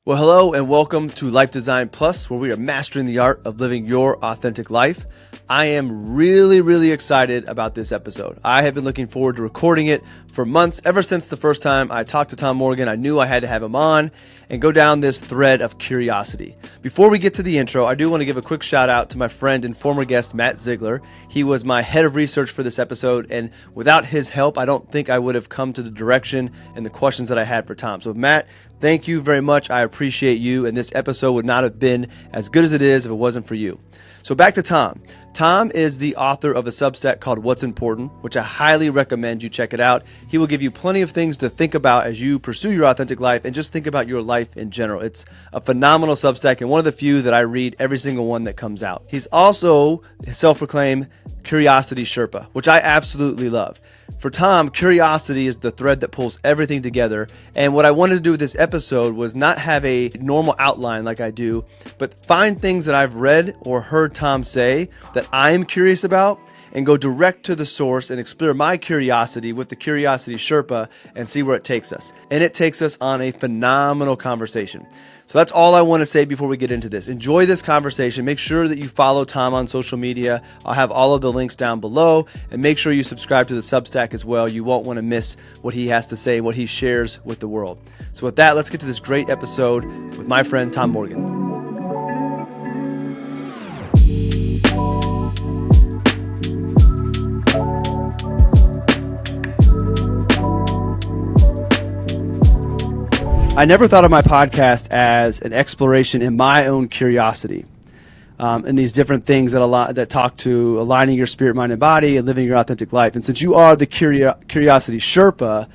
Well, hello and welcome to Life Design Plus, where we are mastering the art of living your authentic life. I am really excited about this episode. I have been looking forward to recording it for months. Ever since the first time I talked to Tom Morgan, I knew I had to have him on and go down this thread of curiosity. Before we get to the intro, I do want to give a quick shout out to my friend and former guest, Matt Ziegler. He was my head of research for this episode, and without his help, I don't think I would have come to the direction and the questions that I had for Tom. So Matt, thank you very much. I appreciate you, and this episode would not have been as good as it is if it wasn't for you. So back to Tom. Tom is the author of a Substack called What's Important, which I highly recommend you check it out. He will give you plenty of things to think about as you pursue your authentic life and just think about your life in general. It's a phenomenal Substack and one of the few that I read every single one that comes out. He's also self-proclaimed Curiosity Sherpa, which I absolutely love. For Tom, curiosity is the thread that pulls everything together. And what I wanted to do with this episode was not have a normal outline like I do, but find things that I've read or heard Tom say that I'm curious about and go direct to the source and explore my curiosity with the Curiosity Sherpa and see where it takes us. And it takes us on a phenomenal conversation. So that's all I want to say before we get into this. Enjoy this conversation. Make sure that you follow Tom on social media. I'll have all of the links down below, and make sure you subscribe to the Substack as well. You won't want to miss what he has to say, what he shares with the world. So with that, let's get to this great episode with my friend Tom Morgan. I never thought of my podcast as an exploration in my own curiosity, and these different things that talk to aligning your spirit, mind, and body and living your authentic life. And since you are the Curiosity Sherpa,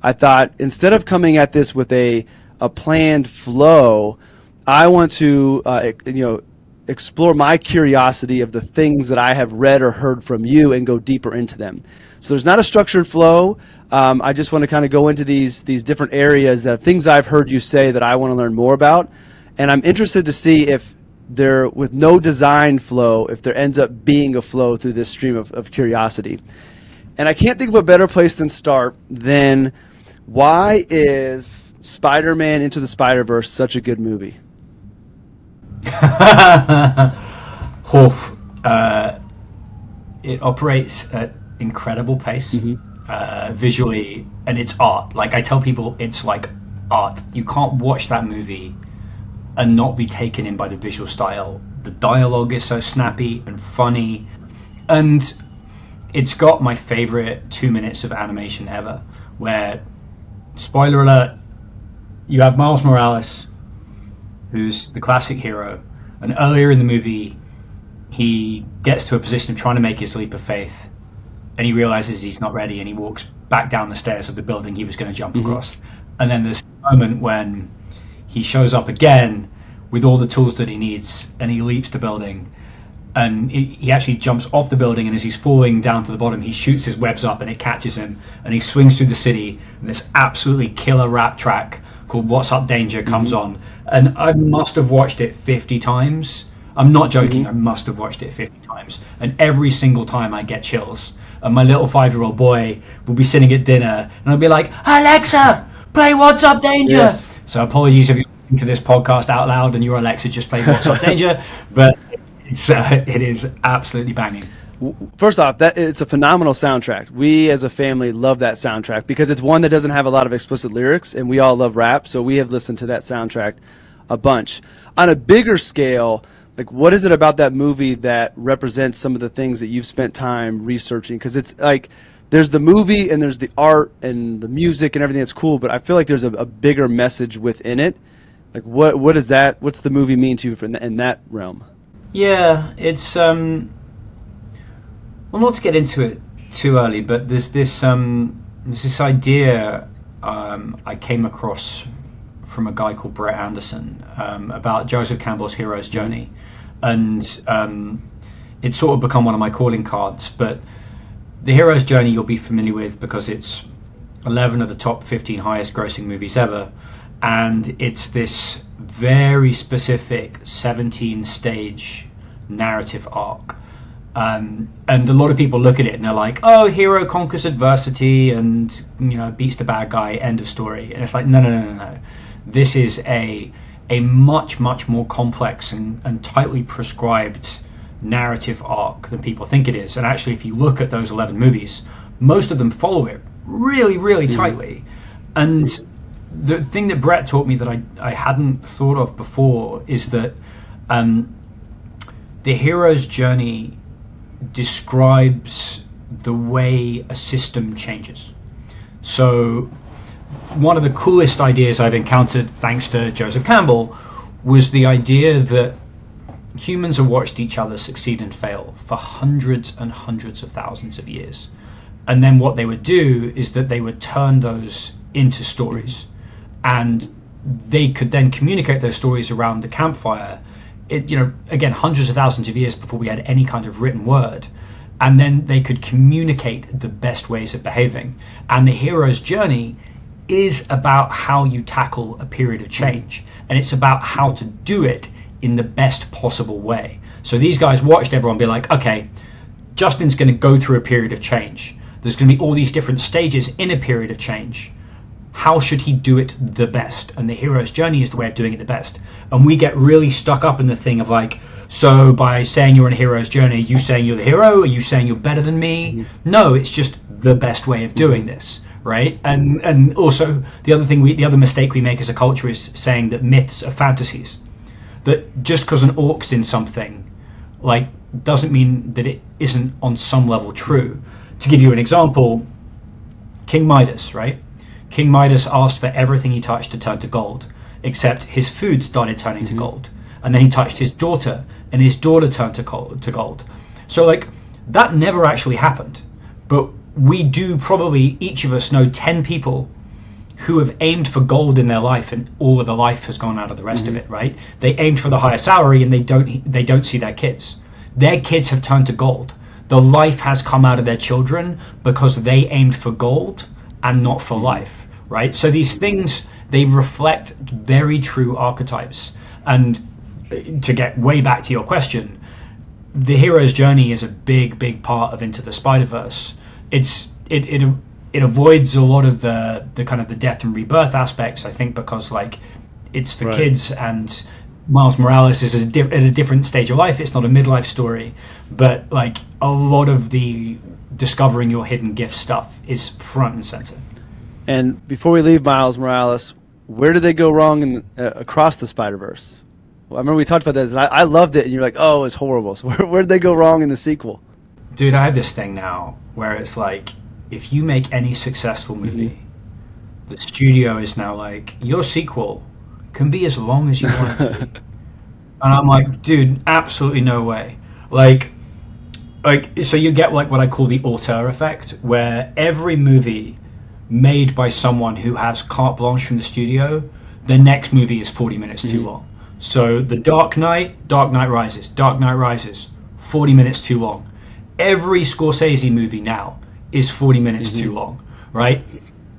I thought instead of coming at this with a planned flow, I want to explore my curiosity of the things that I have read or heard from you and go deeper into them. So there's not a structured flow. I just want to kind of go into these different areas that things I've heard you say that I want to learn more about. And I'm interested to see if there, with no design flow, if there ends up being a flow through this stream of curiosity. And I can't think of a better place than start than why is Spider-Man Into the Spider-Verse such a good movie? It operates at incredible pace. Visually, and it's art. Like I tell people, it's like art. You can't watch that movie and not be taken in by the visual style. The dialogue is so snappy and funny, and it's got my favorite 2 minutes of animation ever, where, spoiler alert, you have Miles Morales, who's the classic hero, and earlier in the movie he gets to a position of trying to make his leap of faith, and he realizes he's not ready, and he walks back down the stairs of the building he was going to jump across. And then there's a moment when he shows up again with all the tools that he needs, and he leaps the building, and he actually jumps off the building, and as he's falling down to the bottom, he shoots his webs up and it catches him, and he swings through the city, and this absolutely killer rap track called What's Up Danger comes on, and I must have watched it 50 times. I'm not joking. I must have watched it 50 times, and every single time I get chills. And my little 5-year-old boy will be sitting at dinner, and I'll be like, Alexa, play What's Up Danger. Yes. So apologies if you're listening to this podcast out loud and your Alexa just played What's Up Danger, but it is absolutely banging. First off, it's a phenomenal soundtrack. We as a family love that soundtrack because it's one that doesn't have a lot of explicit lyrics, and we all love rap, so we have listened to that soundtrack a bunch. On a bigger scale, like, what is it about that movie that represents some of the things that you've spent time researching? Because it's like there's the movie and there's the art and the music and everything that's cool, but I feel like there's a bigger message within it. Like, what is that? What's the movie mean to you in that realm? Yeah, it's well, not to get into it too early, but there's this idea I came across from a guy called Brett Anderson about Joseph Campbell's hero's journey, and it's sort of become one of my calling cards. But the hero's journey you'll be familiar with because it's 11 of the top 15 highest grossing movies ever, and it's this very specific 17-stage narrative arc. And a lot of people look at it and they're like, oh, hero conquers adversity and beats the bad guy, end of story. And it's like, no. This is a a much, much more complex and tightly prescribed narrative arc than people think it is. And actually, if you look at those 11 movies, most of them follow it really, really tightly. And the thing that Brett taught me that I hadn't thought of before is that the hero's journey describes the way a system changes. So one of the coolest ideas I've encountered, thanks to Joseph Campbell, was the idea that humans have watched each other succeed and fail for hundreds and hundreds of thousands of years. And then what they would do is that they would turn those into stories. And they could then communicate those stories around the campfire, again, hundreds of thousands of years before we had any kind of written word. And then they could communicate the best ways of behaving. And the hero's journey is about how you tackle a period of change. And it's about how to do it in the best possible way. So these guys watched everyone be like, okay, Justin's going to go through a period of change. There's going to be all these different stages in a period of change. How should he do it the best? And the hero's journey is the way of doing it the best. And we get really stuck up in the thing of like, so by saying you're on a hero's journey, are you saying you're the hero? Are you saying you're better than me? No, it's just the best way of doing this, right? And also the other mistake we make as a culture is saying that myths are fantasies. That just because an orc's in something, like, doesn't mean that it isn't on some level true. To give you an example, King Midas, right? King Midas asked for everything he touched to turn to gold, except his food started turning to gold. And then he touched his daughter, and his daughter turned to gold. So, like, that never actually happened. But we do probably, each of us, know 10 people who have aimed for gold in their life, and all of the life has gone out of the rest of it, right? They aimed for the higher salary, and they don't see their kids. Their kids have turned to gold. The life has come out of their children because they aimed for gold and not for life, right? So these things, they reflect very true archetypes. And to get way back to your question, the hero's journey is a big, big part of Into the Spider-Verse. It avoids a lot of the kind of the death and rebirth aspects, I think, because like it's for kids, and Miles Morales is at a different stage of life. It's not a midlife story, but like a lot of the discovering your hidden gift stuff is front and center. And before we leave Miles Morales, where did they go wrong across the Spider-Verse? Well, I remember we talked about that, and I loved it, and you're like, oh, it's horrible. So where did they go wrong in the sequel? Dude, I have this thing now where it's like, if you make any successful movie, the studio is now like, your sequel can be as long as you want it to be. And I'm like, dude, absolutely no way. Like, so you get like what I call the auteur effect, where every movie made by someone who has carte blanche from the studio, the next movie is 40 minutes too long. So The Dark Knight Rises, 40 minutes too long. Every Scorsese movie now is 40 minutes too long, right?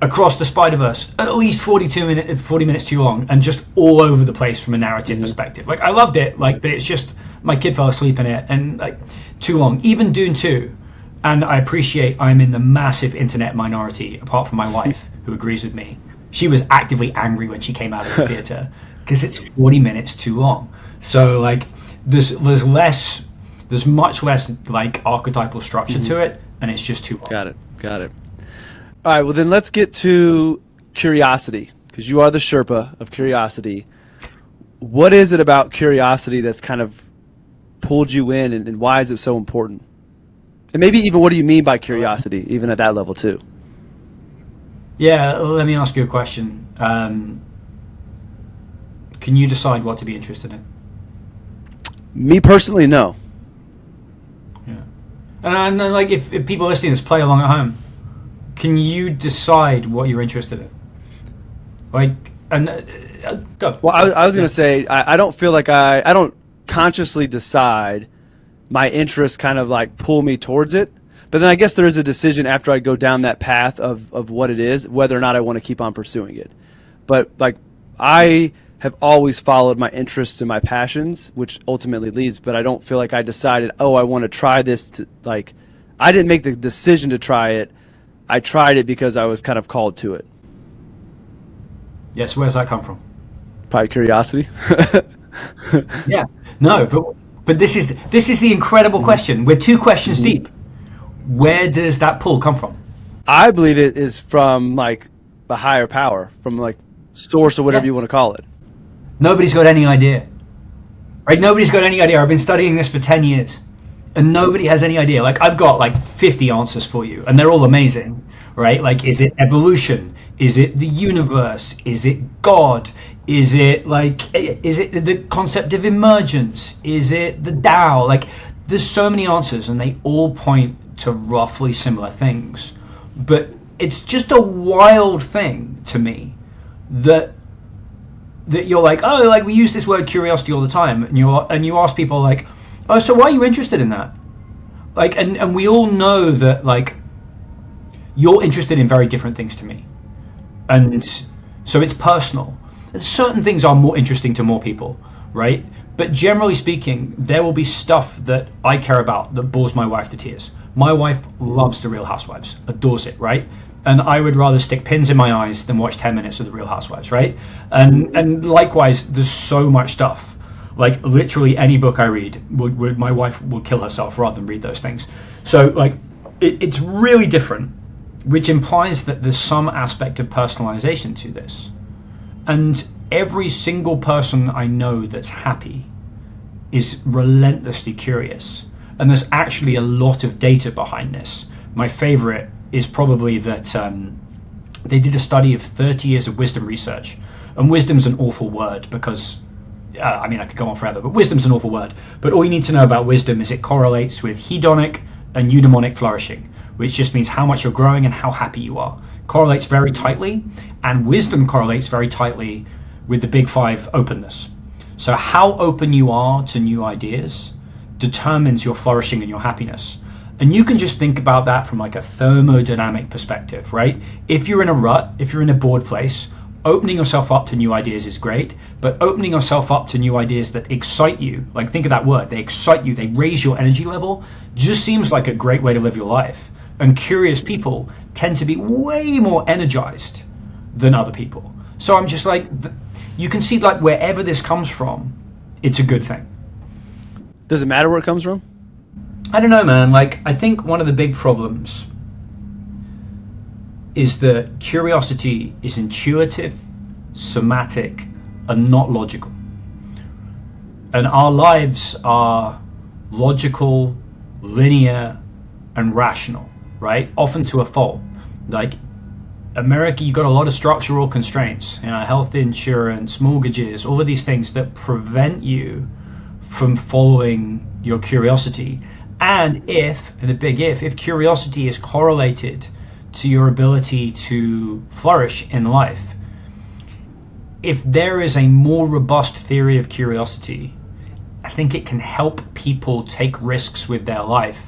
Across the Spider-Verse, at least 40 minutes too long, and just all over the place from a narrative perspective. Like, I loved it, like, but it's just, my kid fell asleep in it, and like, too long. Even Dune 2, and I appreciate I'm in the massive internet minority, apart from my wife, who agrees with me. She was actively angry when she came out of the theater, because it's 40 minutes too long. So like, there's much less like archetypal structure to it, and it's just too long. Got it. All right, well then let's get to Curiosity, because you are the Sherpa of Curiosity. What is it about Curiosity that's kind of pulled you in, and why is it so important? And maybe even what do you mean by curiosity, even at that level too? Yeah, let me ask you a question. Can you decide what to be interested in? Me personally, no. Yeah. And like, if people listening to this play along at home, can you decide what you're interested in? Like, and go. Well, I was going to say, I don't feel like I don't consciously decide. My interests kind of like pull me towards it. But then I guess there is a decision after I go down that path of what it is, whether or not I want to keep on pursuing it. But like, I have always followed my interests and my passions, which ultimately leads, but I don't feel like I decided, oh, I want to try this. Like, I didn't make the decision to try it. I tried it because I was kind of called to it. Yes, where's that come from? Probably curiosity. Yeah. No, but this is the incredible question. We're two questions deep. Where does that pull come from? I believe it is from like a higher power, from like source or whatever Yeah. you want to call it. Nobody's got any idea. Right? Nobody's got any idea. I've been studying this for 10 years. And nobody has any idea. Like, I've got like 50 answers for you, and they're all amazing, right? Like, is it evolution? Is it the universe? Is it God? Is it the concept of emergence? Is it the Tao? Like, there's so many answers, and they all point to roughly similar things. But it's just a wild thing to me that you're like, oh, like we use this word curiosity all the time, and you ask people like, oh, so why are you interested in that? Like, and we all know that like you're interested in very different things to me, and so it's personal. Certain things are more interesting to more people, right? But generally speaking, there will be stuff that I care about that bores my wife to tears. My wife loves The Real Housewives, adores it, right? And I would rather stick pins in my eyes than watch 10 minutes of The Real Housewives, right? And likewise, there's so much stuff. Like literally any book I read, my wife will kill herself rather than read those things. So like, it's really different, which implies that there's some aspect of personalization to this. And every single person I know that's happy is relentlessly curious. And there's actually a lot of data behind this. My favorite is probably that they did a study of 30 years of wisdom research. And wisdom's an awful word because, I mean, I could go on forever, but wisdom's an awful word. But all you need to know about wisdom is it correlates with hedonic and eudaimonic flourishing, which just means how much you're growing and how happy you are. Correlates very tightly, and wisdom correlates very tightly with the big five openness. So how open you are to new ideas determines your flourishing and your happiness. And you can just think about that from like a thermodynamic perspective, right? If you're in a rut, if you're in a bored place, opening yourself up to new ideas is great, but opening yourself up to new ideas that excite you, like think of that word, they excite you, they raise your energy level, just seems like a great way to live your life. And curious people tend to be way more energized than other people. So I'm just like, you can see like wherever this comes from, it's a good thing. Does it matter where it comes from? I don't know, man. Like, I think one of the big problems is that curiosity is intuitive, somatic, and not logical. And our lives are logical, linear, and rational, right? Often to a fault. Like, America, you've got a lot of structural constraints, you know, health insurance, mortgages, all of these things that prevent you from following your curiosity. And and a big if curiosity is correlated to your ability to flourish in life, if there is a more robust theory of curiosity, I think it can help people take risks with their life,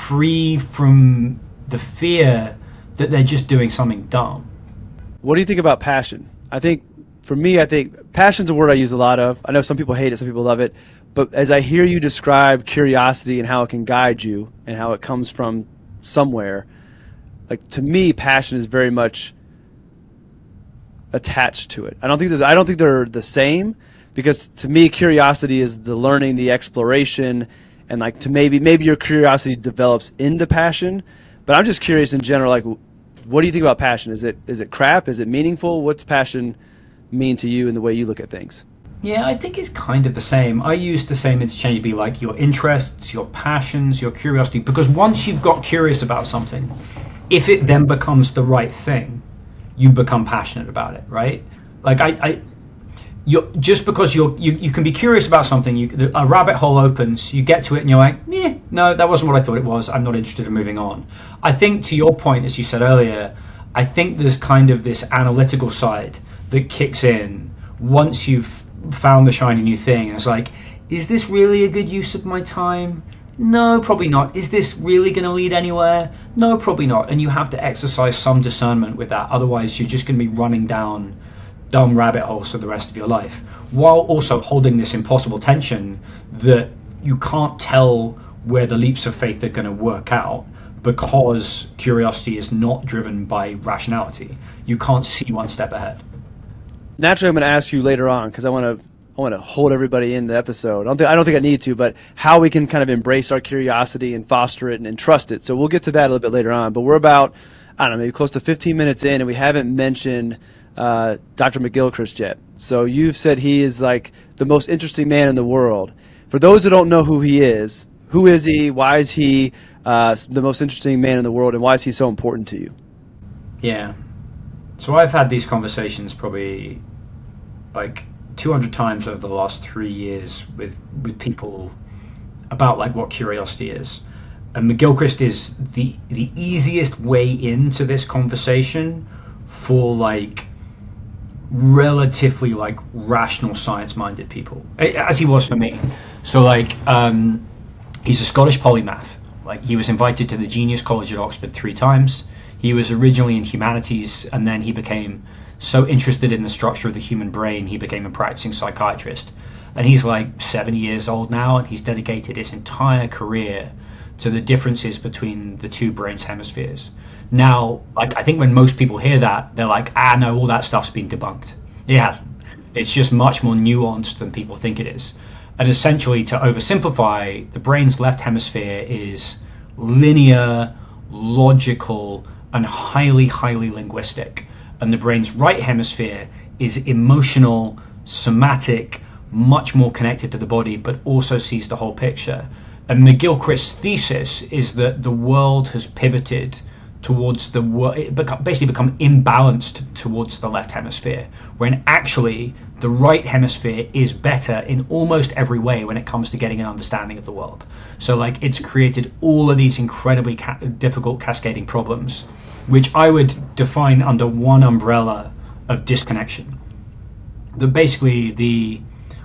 free from the fear that they're just doing something dumb. What do you think about passion? I think passion's a word I use a lot of. I know some people hate it, some people love it. But as I hear you describe curiosity and how it can guide you and how it comes from somewhere, like to me, passion is very much attached to it. I don't think they're the same, because to me, curiosity is the learning, the exploration, and like to maybe your curiosity develops into passion. But I'm just curious in general, like, what do you think about passion? Is it crap? Is it meaningful? What's passion mean to you in the way you look at things? Yeah, I think it's kind of the same. I use the same interchangeably, like your interests, your passions, your curiosity, because once you've got curious about something, if it then becomes the right thing, you become passionate about it, right? Like just because you can be curious about something, a rabbit hole opens, you get to it and you're like, no, that wasn't what I thought it was, I'm not interested in moving on. I think to your point, as you said earlier, I think there's kind of this analytical side that kicks in once you've found the shiny new thing. And it's like, is this really a good use of my time? No, probably not. Is this really going to lead anywhere? No, probably not. And you have to exercise some discernment with that. Otherwise, you're just going to be running down dumb rabbit holes for the rest of your life, while also holding this impossible tension that you can't tell where the leaps of faith are going to work out, because curiosity is not driven by rationality. You can't see one step ahead. naturally, I'm going to ask you later on because I want to hold everybody in the episode. I don't think I need to, but how we can kind of embrace our curiosity and foster it and trust it. So we'll get to that a little bit later on. But we're about, I don't know, maybe close to 15 minutes in, and we haven't mentioned Dr. McGilchrist yet. So you've said he is like the most interesting man in the world. For those who don't know who he is, who is he? Why is he the most interesting man in the world, and why is he so important to you? Yeah. So I've had these conversations probably like 200 times over the last 3 years with people about like what curiosity is. And McGilchrist is the easiest way into this conversation for like relatively like rational science-minded people, as he was for me. So like he's a Scottish polymath. Like he was invited to the Genius College at Oxford 3 times. He was originally in humanities, and then he became so interested in the structure of the human brain, he became a practicing psychiatrist. And he's like 70 years old now, and he's dedicated his entire career to the differences between the two brain's hemispheres. Now, like I think when most people hear that, they're like, no, all that stuff's been debunked. It hasn't. It's just much more nuanced than people think it is. And essentially, to oversimplify, the brain's left hemisphere is linear, logical, and highly, highly linguistic. And the brain's right hemisphere is emotional, somatic, much more connected to the body, but also sees the whole picture. And McGilchrist's thesis is that the world has pivoted towards basically become imbalanced towards the left hemisphere, when actually the right hemisphere is better in almost every way when it comes to getting an understanding of the world. So like it's created all of these incredibly difficult cascading problems, which I would define under one umbrella of disconnection. That basically the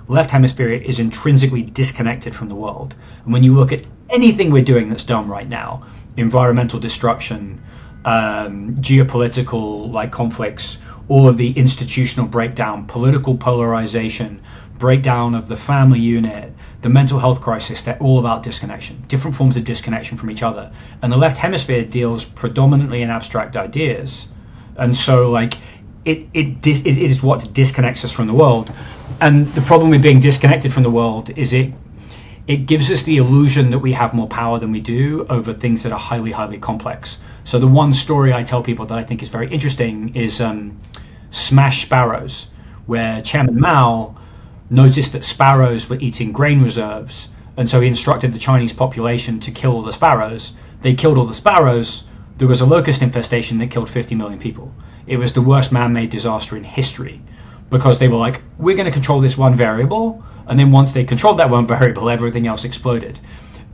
left hemisphere is intrinsically disconnected from the world. And when you look at anything we're doing that's done right now, environmental destruction, geopolitical like conflicts, all of the institutional breakdown, political polarization, breakdown of the family unit, the mental health crisis, they're all about disconnection, different forms of disconnection from each other. And the left hemisphere deals predominantly in abstract ideas. And so like it is what disconnects us from the world. And the problem with being disconnected from the world is it gives us the illusion that we have more power than we do over things that are highly, highly complex. So the one story I tell people that I think is very interesting is Smash Sparrows, where Chairman Mao noticed that sparrows were eating grain reserves, and so he instructed the Chinese population to kill all the sparrows. They killed all the sparrows. There was a locust infestation that killed 50 million people. It was the worst man-made disaster in history, because they were like, we're going to control this one variable, and then once they controlled that one variable, everything else exploded.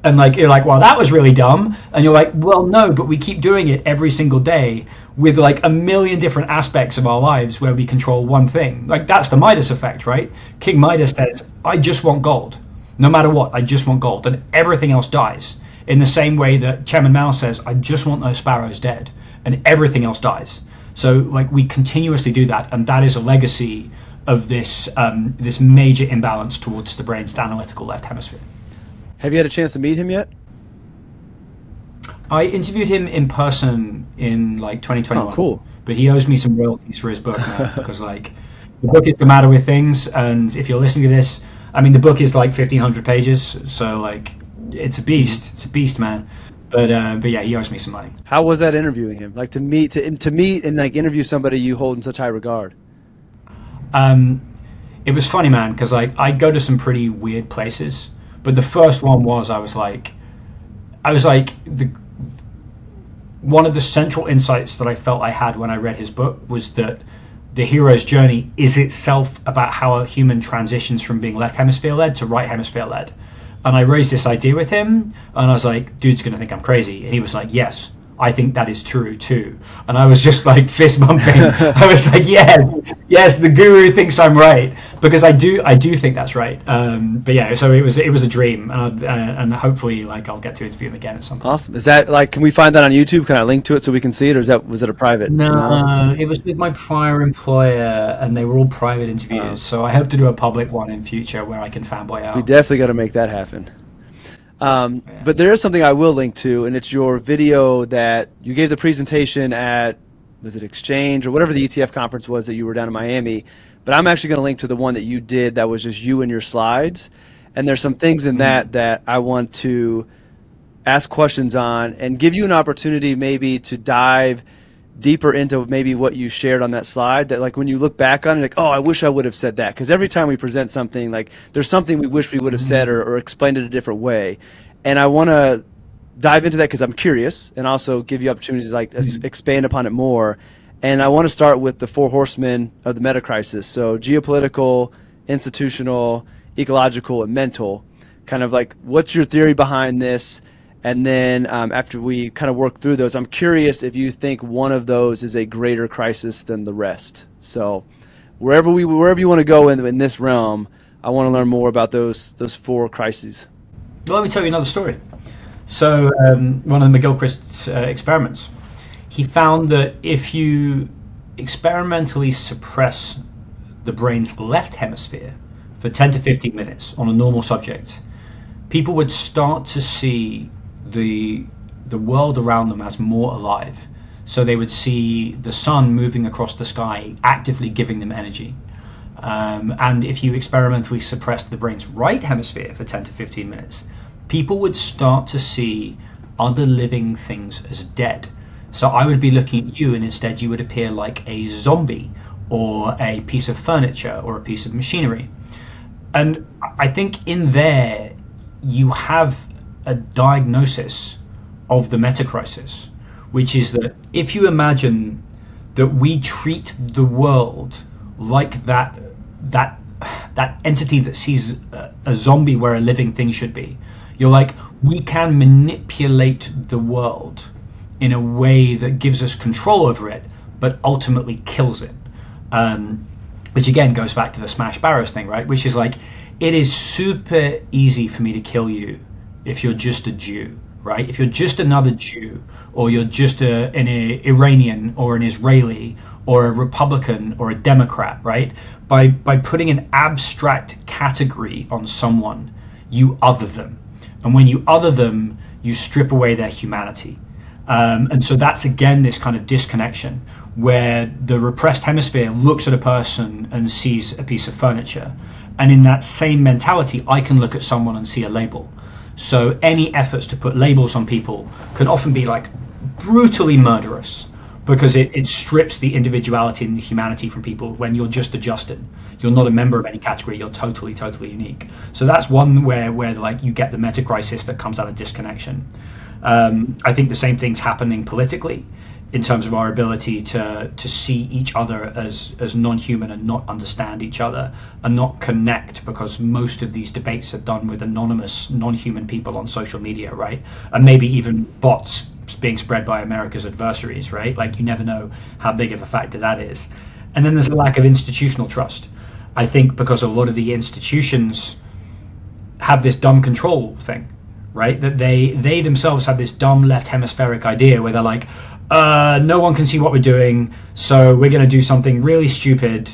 And like you're like, well, that was really dumb. And you're like, well, no, but we keep doing it every single day with like a million different aspects of our lives where we control one thing. Like that's the Midas effect, right? King Midas says, I just want gold. No matter what, I just want gold. And everything else dies. In the same way that Chairman Mao says, I just want those sparrows dead. And everything else dies. So like we continuously do that. And that is a legacy of this this major imbalance towards the brain's analytical left hemisphere. Have you had a chance to meet him yet? I interviewed him in person in like 2021. Oh, cool. But he owes me some royalties for his book now, because like the book is The Matter with Things, and if you're listening to this, I mean the book is like 1,500 pages, so like it's a beast. It's a beast, man. But yeah, he owes me some money. How was that interviewing him? Like to meet and like interview somebody you hold in such high regard. It was funny, man, because like I go to some pretty weird places. But the first one was I was like one of the central insights that I felt I had when I read his book was that the hero's journey is itself about how a human transitions from being left hemisphere led to right hemisphere led. And I raised this idea with him, and I was like, dude's gonna think I'm crazy. And he was like, yes, I think that is true too. And I was just like fist bumping. I was like, yes, the guru thinks I'm right, because I do think that's right. But yeah, so it was a dream, and hopefully like I'll get to interview him again at some point. Awesome. Is that like, can we find that on YouTube? Can I link to it so we can see it, or was it a private? No, it was with my prior employer, and they were all private interviews. So I hope to do a public one in future where I can fanboy out. We definitely got to make that happen. But there is something I will link to, and it's your video that you gave the presentation at, was it Exchange or whatever the ETF conference was that you were down in Miami. but I'm actually going to link to the one that you did that was just you and your slides. And there's some things in that I want to ask questions on and give you an opportunity maybe to dive deeper into maybe what you shared on that slide, that like when you look back on it, like, oh, I wish I would have said that. Because every time we present something, like there's something we wish we would have said or explained it a different way. And I want to dive into that because I'm curious, and also give you opportunity to like expand upon it more. And I want to start with the four horsemen of the meta crisis. So geopolitical, institutional, ecological, and mental. Kind of like, what's your theory behind this? And then after we kind of work through those, I'm curious if you think one of those is a greater crisis than the rest. So wherever you want to go in this realm, I want to learn more about those four crises. Well, let me tell you another story. So one of the McGilchrist's experiments, he found that if you experimentally suppress the brain's left hemisphere for 10 to 15 minutes on a normal subject, people would start to see the world around them as more alive. So they would see the sun moving across the sky, actively giving them energy. And if you experimentally suppressed the brain's right hemisphere for 10 to 15 minutes, people would start to see other living things as dead. So I would be looking at you, and instead you would appear like a zombie or a piece of furniture or a piece of machinery. And I think in there you have a diagnosis of the metacrisis, which is that if you imagine that we treat the world like that entity that sees a zombie where a living thing should be, you're like, we can manipulate the world in a way that gives us control over it, but ultimately kills it. Which again goes back to the Smash Barrows thing, right? Which is like, it is super easy for me to kill you if you're just a Jew, right? If you're just another Jew, or you're just an Iranian or an Israeli or a Republican or a Democrat, right? By putting an abstract category on someone, you other them. And when you other them, you strip away their humanity. And so that's, again, this kind of disconnection where the repressed hemisphere looks at a person and sees a piece of furniture. And in that same mentality, I can look at someone and see a label. So any efforts to put labels on people can often be like brutally murderous, because it strips the individuality and the humanity from people when you're just adjusted. You're not a member of any category. You're totally unique. So that's one where like you get the meta crisis that comes out of disconnection. I think the same thing's happening politically in terms of our ability to see each other as non-human and not understand each other and not connect, because most of these debates are done with anonymous non-human people on social media, right? And maybe even bots being spread by America's adversaries, right? Like, you never know how big of a factor that is. And then there's a lack of institutional trust, I think, because a lot of the institutions have this dumb control thing, right? That they themselves have this dumb left hemispheric idea where they're like, no one can see what we're doing, so we're going to do something really stupid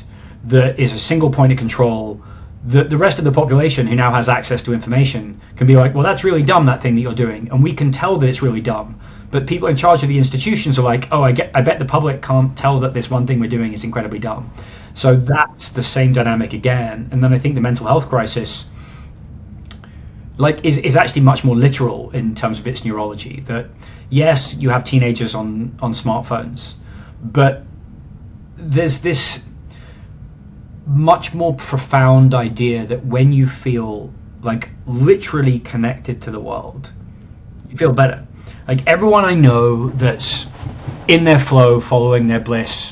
that is a single point of control. The rest of the population who now has access to information can be like, well, that's really dumb, that thing that you're doing, and we can tell that it's really dumb. But people in charge of the institutions are like, oh, I bet the public can't tell that this one thing we're doing is incredibly dumb. So that's the same dynamic again. And then I think the mental health crisis is actually much more literal in terms of its neurology. That yes, you have teenagers on smartphones, but there's this much more profound idea that when you feel like literally connected to the world, you feel better. Like, everyone I know that's in their flow, following their bliss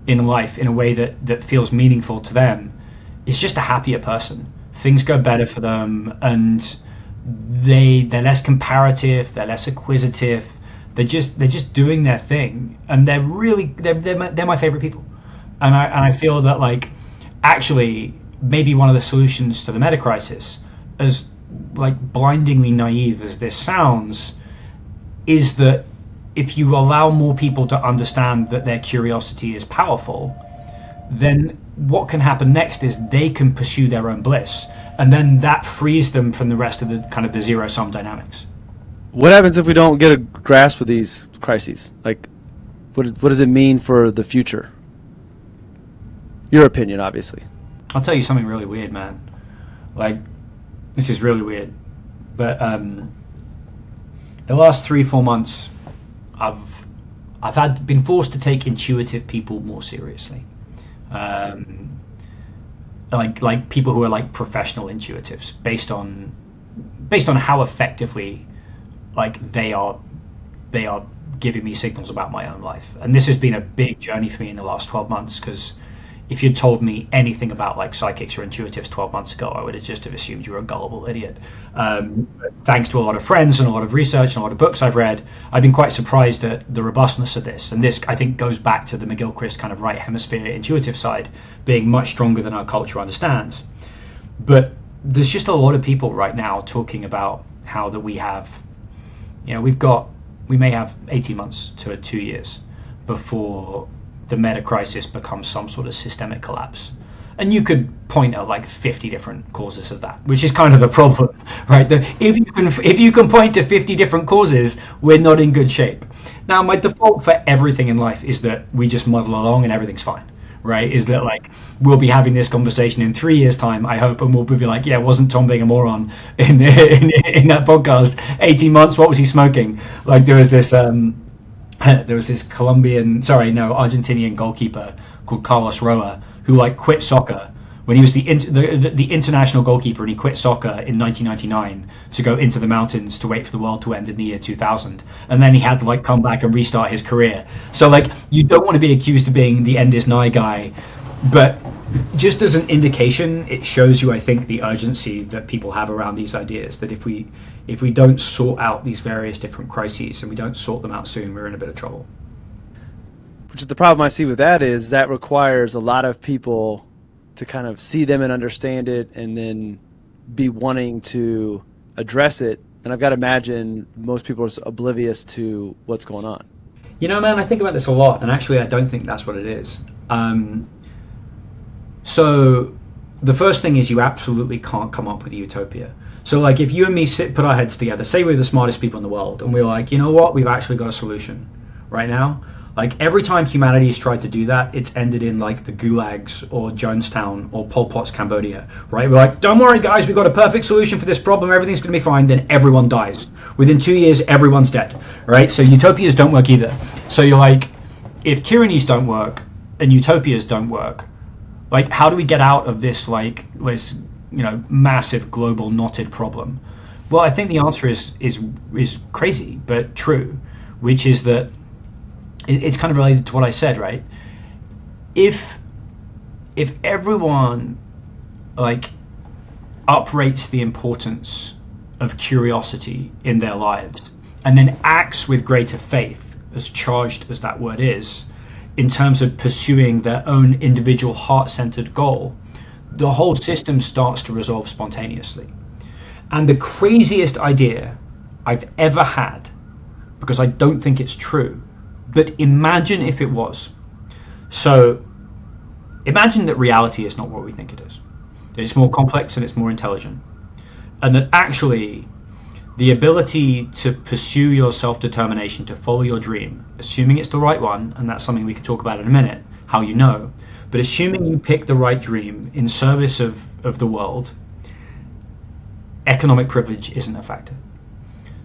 in life in a way that feels meaningful to them, is just a happier person. Things go better for them, and they're less comparative, they're less acquisitive, they're just doing their thing, and they're my favorite people. And I feel that, like, actually maybe one of the solutions to the meta crisis, as like blindingly naive as this sounds, is that if you allow more people to understand that their curiosity is powerful, then what can happen next is they can pursue their own bliss, and then that frees them from the rest of the kind of the zero-sum dynamics. What happens if we don't get a grasp of these crises? Like, what does it mean for the future? Your opinion, obviously. I'll tell you something really weird, man. Like, this is really weird, but the last 3-4 months, I've been forced to take intuitive people more seriously. Like people who are like professional intuitives, based on how effectively like they are giving me signals about my own life. And this has been a big journey for me in the last 12 months, because if you'd told me anything about like psychics or intuitives 12 months ago, I would have just have assumed you were a gullible idiot. Thanks to a lot of friends and a lot of research and a lot of books I've read, I've been quite surprised at the robustness of this. And this, I think, goes back to the McGilchrist kind of right hemisphere intuitive side being much stronger than our culture understands. But there's just a lot of people right now talking about how that we have, we may have 18 months to 2 years before the meta crisis becomes some sort of systemic collapse. And you could point at like 50 different causes of that, which is kind of the problem, right? If you can point to 50 different causes, we're not in good shape. Now, my default for everything in life is that we just muddle along and everything's fine, right? Is that like we'll be having this conversation in 3 years' time, I hope, and we'll be like, yeah, wasn't Tom being a moron in that podcast? 18 months, what was he smoking? Like there was this Argentinian goalkeeper called Carlos Roa, who like quit soccer when he was the international goalkeeper, and he quit soccer in 1999 to go into the mountains to wait for the world to end in the year 2000, and then he had to like come back and restart his career. So like you don't want to be accused of being the end is nigh guy, but just as an indication, it shows you, I think, the urgency that people have around these ideas, that if we don't sort out these various different crises and we don't sort them out soon, we're in a bit of trouble. Which is the problem I see with that, is that requires a lot of people to kind of see them and understand it and then be wanting to address it. And I've got to imagine most people are oblivious to what's going on. You know, man, I think about this a lot, and actually I don't think that's what it is. So the first thing is you absolutely can't come up with a utopia. So like if you and me put our heads together, say we're the smartest people in the world, and we're like, you know what, we've actually got a solution right now. Like every time humanity has tried to do that, it's ended in like the gulags or Jonestown or Pol Pot's Cambodia, right? We're like, don't worry guys, we've got a perfect solution for this problem, everything's going to be fine. Then everyone dies. Within 2 years, everyone's dead, right? So utopias don't work either. So you're like, if tyrannies don't work and utopias don't work, like how do we get out of this like this massive global knotted problem? Well, I think the answer is crazy but true, which is that it's kind of related to what I said, right? If everyone like uprates the importance of curiosity in their lives and then acts with greater faith, as charged as that word is, in terms of pursuing their own individual heart-centered goal, the whole system starts to resolve spontaneously. And the craziest idea I've ever had, because I don't think it's true, but imagine if it was. So imagine that reality is not what we think it is. It's more complex and it's more intelligent. And that actually the ability to pursue your self-determination, to follow your dream, assuming it's the right one, and that's something we can talk about in a minute, how you know, but assuming you pick the right dream in service of the world, economic privilege isn't a factor.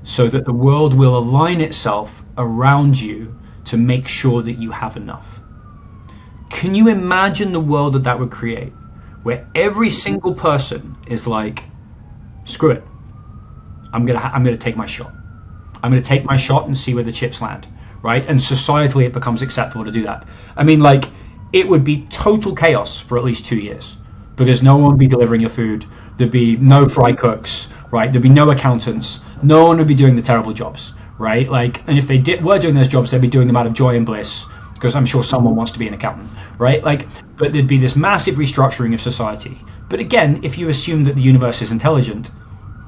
So that the world will align itself around you to make sure that you have enough. Can you imagine the world that would create, where every single person is like, screw it, I'm gonna take my shot. I'm gonna take my shot and see where the chips land, right? And societally it becomes acceptable to do that. I mean, like, it would be total chaos for at least 2 years, because no one would be delivering your food, there'd be no fry cooks, right? There'd be no accountants, no one would be doing the terrible jobs, right? Like, and if they were doing those jobs, they'd be doing them out of joy and bliss, because I'm sure someone wants to be an accountant, right? Like, but there'd be this massive restructuring of society. But again, if you assume that the universe is intelligent,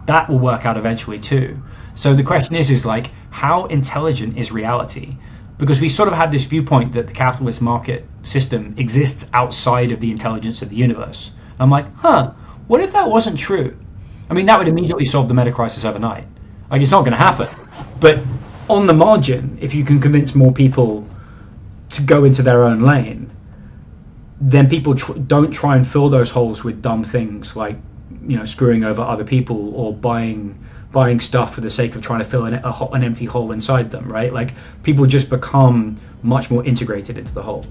that will work out eventually too. So the question is like, how intelligent is reality? Because we sort of have this viewpoint that the capitalist market system exists outside of the intelligence of the universe. And I'm like, what if that wasn't true? I mean, that would immediately solve the meta crisis overnight. Like, it's not going to happen. But on the margin, if you can convince more people to go into their own lane, then people don't try and fill those holes with dumb things like, screwing over other people or buying stuff for the sake of trying to fill an empty hole inside them, right? Like, people just become much more integrated into the whole.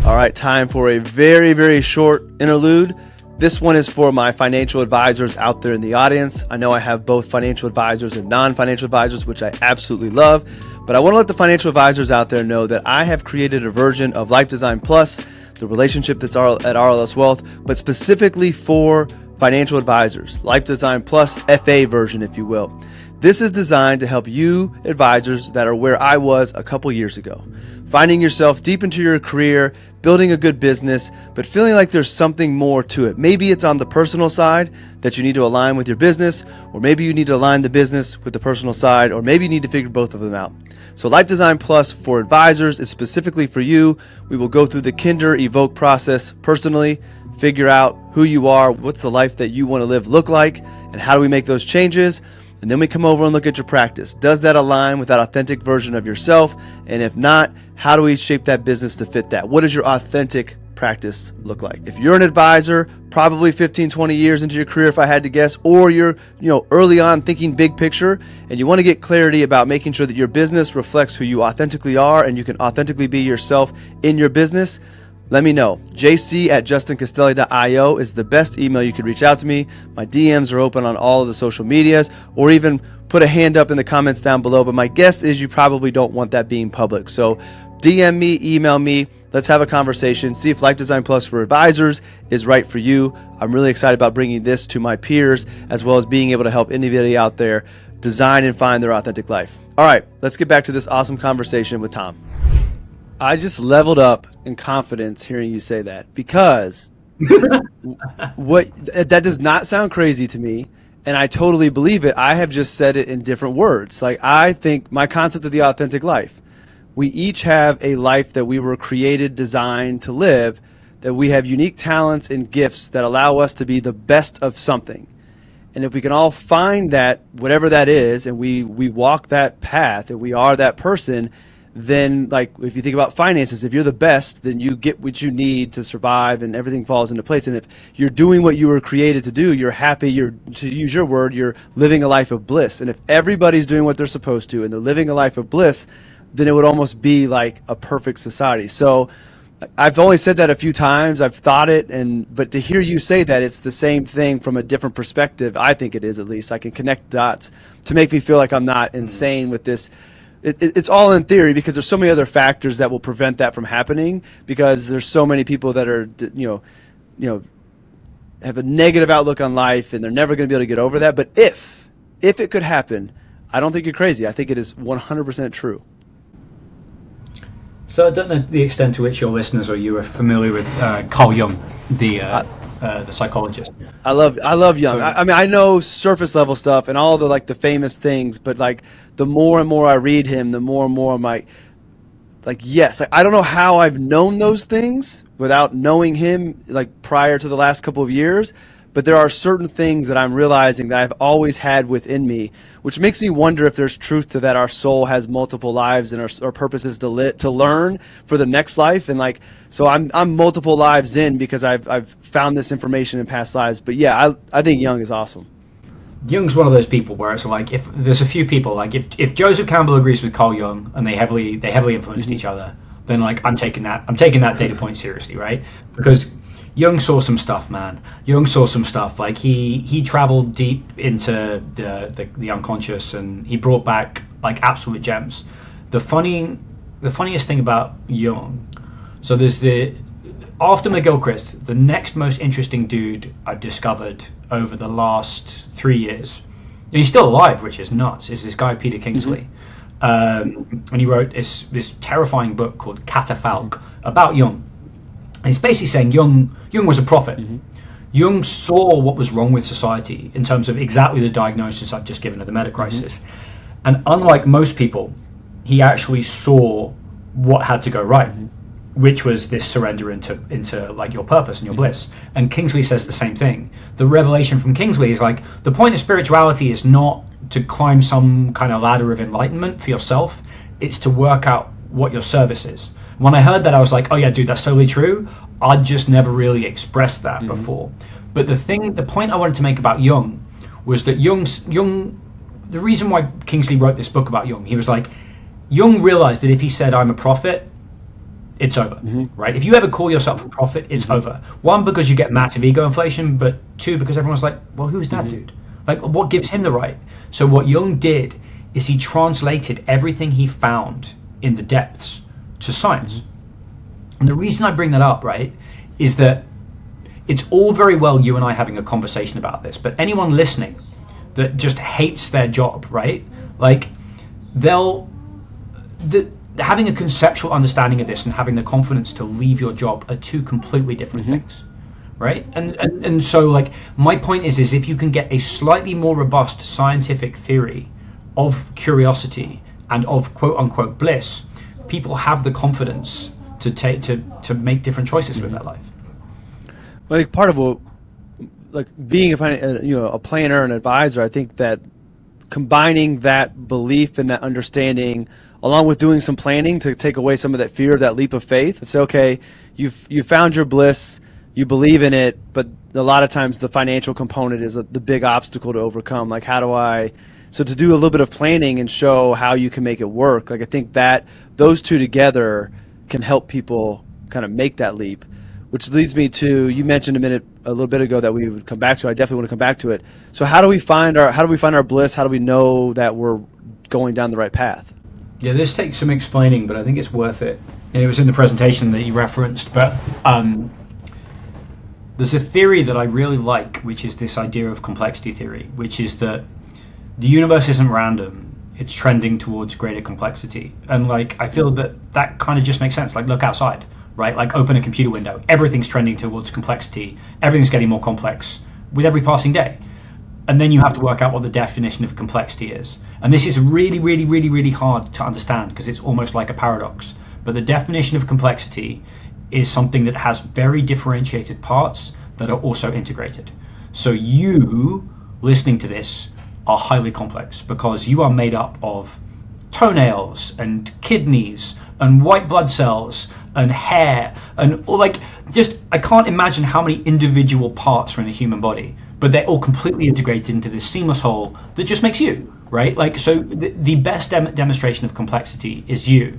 All right, time for a very, very short interlude. This one is for my financial advisors out there in the audience. I know I have both financial advisors and non-financial advisors, which I absolutely love, but I want to let the financial advisors out there know that I have created a version of Life Design Plus, the relationship that's at RLS Wealth, but specifically for financial advisors, Life Design Plus FA version, if you will. This is designed to help you advisors that are where I was a couple years ago, finding yourself deep into your career, building a good business, but feeling like there's something more to it. Maybe it's on the personal side that you need to align with your business, or maybe you need to align the business with the personal side, or maybe you need to figure both of them out. So Life Design Plus for advisors is specifically for you. We will go through the Kinder Evoke process personally, figure out who you are, what's the life that you want to live look like, and how do we make those changes. And then we come over and look at your practice. Does that align with that authentic version of yourself? And if not, how do we shape that business to fit that? What does your authentic practice look like? If you're an advisor, probably 15, 20 years into your career, if I had to guess, or you're, early on thinking big picture, and you want to get clarity about making sure that your business reflects who you authentically are and you can authentically be yourself in your business, let me know. jc@justincastelli.io is the best email you could reach out to me. My DMs are open on all of the social medias, or even put a hand up in the comments down below. But my guess is you probably don't want that being public. So DM me, email me. Let's have a conversation. See if Life Design Plus for advisors is right for you. I'm really excited about bringing this to my peers, as well as being able to help anybody out there design and find their authentic life. All right, let's get back to this awesome conversation with Tom. I just leveled up in confidence hearing you say that, because that does not sound crazy to me, and I totally believe it. I have just said it in different words. Like, I think my concept of the authentic life, we each have a life that we were created, designed to live, that we have unique talents and gifts that allow us to be the best of something. And if we can all find that, whatever that is, and we walk that path and we are that person, then, like, if you think about finances, if you're the best, then you get what you need to survive and everything falls into place. And if you're doing what you were created to do, you're happy, to use your word, you're living a life of bliss. And if everybody's doing what they're supposed to and they're living a life of bliss, then it would almost be like a perfect society. So I've only said that a few times, I've thought it, but to hear you say that it's the same thing from a different perspective, I think it is, at least I can connect dots to make me feel like I'm not insane with this. It's all in theory, because there's so many other factors that will prevent that from happening, because there's so many people that are, have a negative outlook on life and they're never going to be able to get over that. But if it could happen, I don't think you're crazy. I think it is 100% true. So I don't know the extent to which your listeners or you are familiar with Carl Jung, the psychologist. I love Jung. I mean, I know surface level stuff and all the famous things, but the more and more I read him, the more and more I'm yes. I don't know how I've known those things without knowing him prior to the last couple of years, but there are certain things that I'm realizing that I've always had within me, which makes me wonder if there's truth to that. Our soul has multiple lives, and our purpose is to learn for the next life. And so I'm multiple lives in, because I've found this information in past lives. But yeah, I think Jung is awesome. Jung's one of those people where it's if there's a few people, if Joseph Campbell agrees with Carl Jung and they heavily influenced each other, then I'm taking that data point seriously, right? Because Jung saw some stuff, man. Jung saw some stuff. He traveled deep into the unconscious, and he brought back absolute gems. The funniest thing about Jung, so there's after McGilchrist, the next most interesting dude I've discovered over the last 3 years, and he's still alive, which is nuts, is this guy Peter Kingsley. And he wrote this terrifying book called Catafalque about Jung. And he's basically saying Jung was a prophet. Jung saw what was wrong with society in terms of exactly the diagnosis I've just given of the meta crisis. And unlike most people, he actually saw what had to go right, which was this surrender into your purpose and your bliss. And Kingsley says the same thing. The revelation from Kingsley is the point of spirituality is not to climb some kind of ladder of enlightenment for yourself. It's to work out what your service is. When I heard that, I was like, oh yeah, dude, that's totally true. I'd just never really expressed that before. But the point I wanted to make about Jung was that Jung, the reason why Kingsley wrote this book about Jung, he was like, Jung realized that if he said I'm a prophet, it's over, right? If you ever call yourself a prophet, it's over. One, because you get massive ego inflation, but two, because everyone's like, well, who's that dude? Like, what gives him the right? So what Jung did is he translated everything he found in the depths to science. And the reason I bring that up, right, is that it's all very well you and I having a conversation about this, but anyone listening that just hates their job, right, like having a conceptual understanding of this and having the confidence to leave your job are two completely different things, right? And so, like, my point is if you can get a slightly more robust scientific theory of curiosity and of quote unquote bliss, people have the confidence to make different choices with their life. Well, like part of what, like being a planner and advisor, I think that combining that belief and that understanding along with doing some planning to take away some of that fear of that leap of faith. It's okay, you found your bliss, you believe in it, but a lot of times the financial component is the big obstacle to overcome. Like, so to do a little bit of planning and show how you can make it work, like I think that those two together can help people kind of make that leap, which leads me to, you mentioned a little bit ago that we would come back to. I definitely want to come back to it. So how do we find our bliss? How do we know that we're going down the right path? Yeah, this takes some explaining, but I think it's worth it. And it was in the presentation that you referenced, but there's a theory that I really like, which is this idea of complexity theory, which is that the universe isn't random, it's trending towards greater complexity. And like, I feel that kind of just makes sense. Like, look outside, right? Like, open a computer window, everything's trending towards complexity, everything's getting more complex with every passing day. And then you have to work out what the definition of complexity is. And this is really, really, really, really hard to understand because it's almost like a paradox. But the definition of complexity is something that has very differentiated parts that are also integrated. So you, listening to this, are highly complex because you are made up of toenails and kidneys and white blood cells and hair and like, just, I can't imagine how many individual parts are in a human body, but they're all completely integrated into this seamless whole that just makes you, right? Like, so the best demonstration of complexity is you.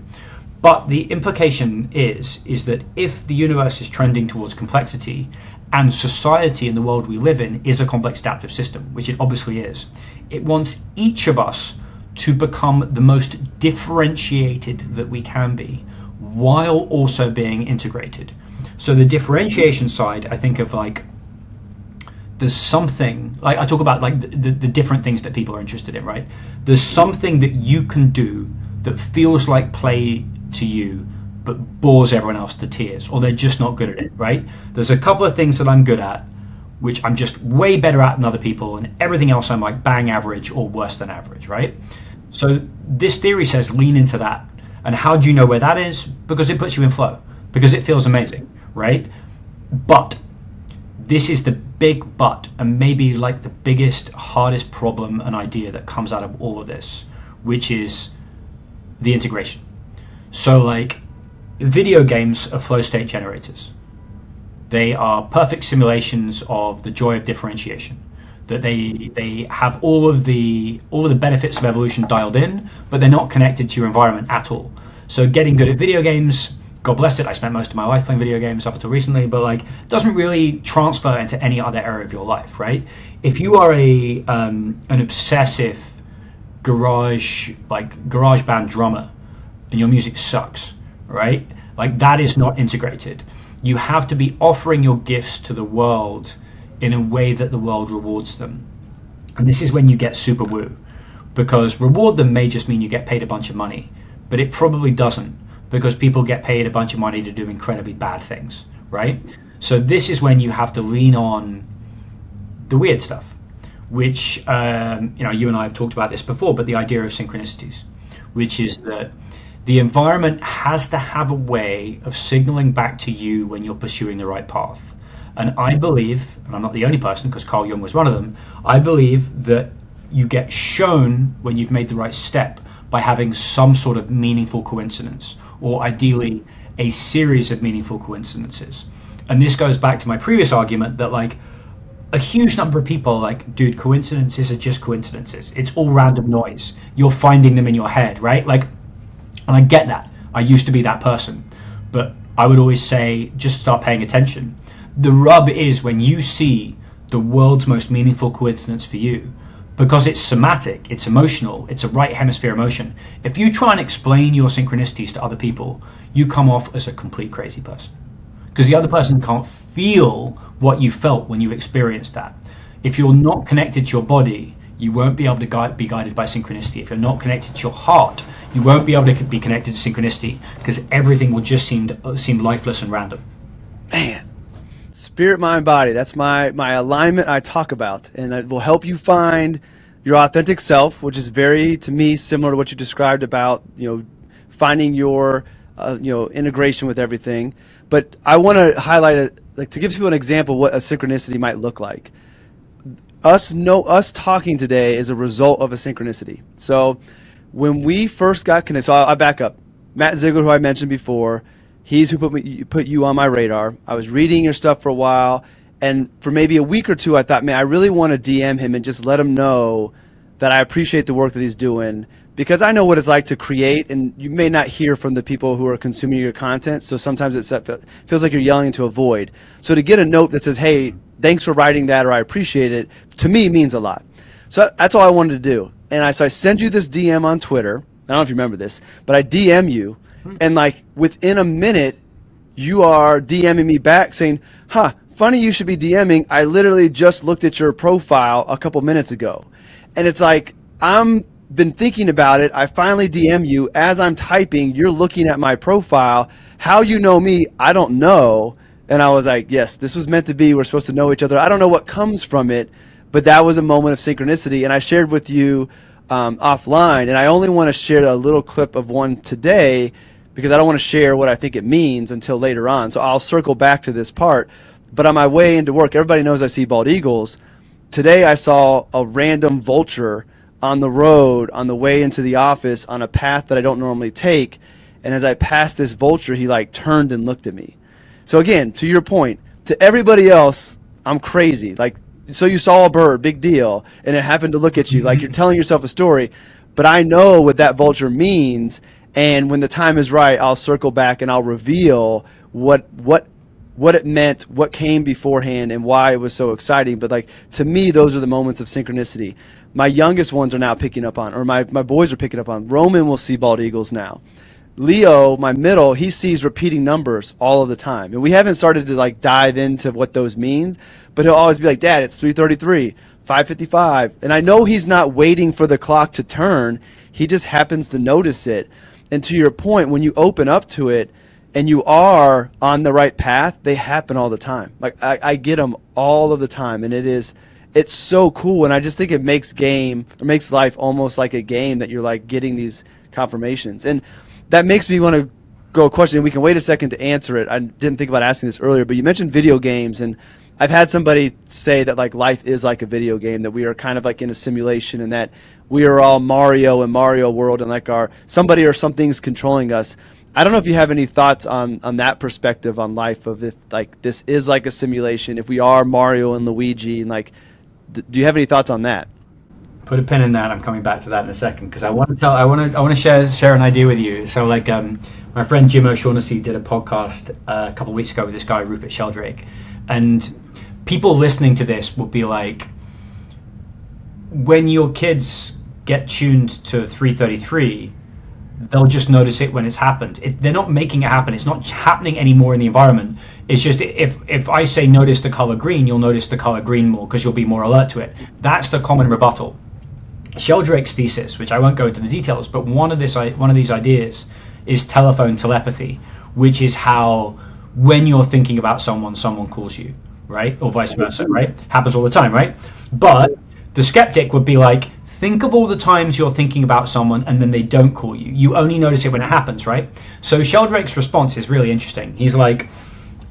But the implication is that if the universe is trending towards complexity and society in the world we live in is a complex adaptive system, which it obviously is, it wants each of us to become the most differentiated that we can be while also being integrated. So the differentiation side, I think of like, there's something, like I talk about like the different things that people are interested in, right? There's something that you can do that feels like play to you, but bores everyone else to tears, or they're just not good at it, right? There's a couple of things that I'm good at, which I'm just way better at than other people, and everything else I'm like bang average or worse than average, right? So this theory says lean into that. And how do you know where that is? Because it puts you in flow, because it feels amazing, right? But this is the big but, and maybe like the biggest, hardest problem and idea that comes out of all of this, which is the integration. So like, video games are flow state generators. They are perfect simulations of the joy of differentiation. That they have all of the benefits of evolution dialed in, but they're not connected to your environment at all. So getting good at video games, God bless it, I spent most of my life playing video games up until recently, but like, doesn't really transfer into any other area of your life, right? If you are an obsessive garage band drummer and your music sucks, right? Like, that is not integrated. You have to be offering your gifts to the world in a way that the world rewards them. And this is when you get super woo, because reward them may just mean you get paid a bunch of money, but it probably doesn't, because people get paid a bunch of money to do incredibly bad things, right? So this is when you have to lean on the weird stuff, which, you and I have talked about this before, but the idea of synchronicities, which is that the environment has to have a way of signaling back to you when you're pursuing the right path. And I believe, and I'm not the only person, because Carl Jung was one of them, I believe that you get shown when you've made the right step by having some sort of meaningful coincidence, or ideally a series of meaningful coincidences. And this goes back to my previous argument that like a huge number of people are like, dude, coincidences are just coincidences. It's all random noise. You're finding them in your head, right? Like, and I get that. I used to be that person. But I would always say, just start paying attention. The rub is when you see the world's most meaningful coincidence for you, because it's somatic, it's emotional, it's a right hemisphere emotion. If you try and explain your synchronicities to other people, you come off as a complete crazy person. Because the other person can't feel what you felt when you experienced that. If you're not connected to your body, you won't be able to be guided by synchronicity. If you're not connected to your heart, you won't be able to be connected to synchronicity, because everything will just seem lifeless and random. Man, spirit, mind, body. That's my alignment I talk about. And it will help you find your authentic self, which is very, to me, similar to what you described about, finding your, integration with everything. But I want to highlight to give people an example of what a synchronicity might look like. Us talking today is a result of a synchronicity. So when we first got connected, so I'll back up. Matt Ziegler, who I mentioned before, he's who put you on my radar. I was reading your stuff for a while, and for maybe a week or two, I thought, man, I really want to DM him and just let him know that I appreciate the work that he's doing, because I know what it's like to create, and you may not hear from the people who are consuming your content, so sometimes it feels like you're yelling into a void. So to get a note that says, hey, thanks for writing that, or I appreciate it, to me means a lot. So that's all I wanted to do. And so I send you this DM on Twitter. I don't know if you remember this, but I DM you, and like within a minute, you are DMing me back saying, funny you should be DMing. I literally just looked at your profile a couple minutes ago. And it's like, I'm been thinking about it. I finally DM you. As I'm typing, you're looking at my profile. How you know me, I don't know. And I was like, yes, this was meant to be. We're supposed to know each other. I don't know what comes from it, but that was a moment of synchronicity. And I shared with you offline, and I only want to share a little clip of one today because I don't want to share what I think it means until later on. So I'll circle back to this part. But on my way into work, everybody knows I see bald eagles. Today I saw a random vulture on the road on the way into the office on a path that I don't normally take. And as I passed this vulture, he like turned and looked at me. So again, to your point, to everybody else, I'm crazy. Like, so you saw a bird, big deal, and it happened to look at you. Like, you're telling yourself a story, but I know what that vulture means. And when the time is right, I'll circle back and I'll reveal what it meant, what came beforehand, and why it was so exciting. But like, to me, those are the moments of synchronicity. My youngest ones are now picking up on, or my boys are picking up on. Roman will see bald eagles now. Leo, my middle, he sees repeating numbers all of the time. And we haven't started to like dive into what those mean, but he'll always be like, Dad, it's 3:33, 5:55. And I know he's not waiting for the clock to turn. He just happens to notice it. And to your point, when you open up to it and you are on the right path, they happen all the time. Like I get them all of the time. And it's so cool. And I just think it makes life almost like a game that you're like getting these confirmations. And that makes me want to go a question, and we can wait a second to answer it. I didn't think about asking this earlier, but you mentioned video games, and I've had somebody say that like life is like a video game, that we are kind of like in a simulation, and that we are all Mario in Mario World, and like somebody or something's controlling us. I don't know if you have any thoughts on that perspective on life, of if like this is like a simulation, if we are Mario and Luigi, and like, do you have any thoughts on that? Put a pin in that. I'm coming back to that in a second, because I want to share an idea with you. So like my friend Jim O'Shaughnessy did a podcast a couple of weeks ago with this guy Rupert Sheldrake, and people listening to this will be like, when your kids get tuned to 3:33, they'll just notice it when it's happened. They're not making it happen. It's not happening anymore in the environment. It's just, if I say notice the color green, you'll notice the color green more because you'll be more alert to it. That's the common rebuttal. Sheldrake's thesis, which I won't go into the details, but one of these ideas is telephone telepathy, which is how when you're thinking about someone calls you, right? Or vice versa, right? Happens all the time, right? But the skeptic would be like, think of all the times you're thinking about someone and then they don't call you. You only notice it when it happens, right? So Sheldrake's response is really interesting. He's like,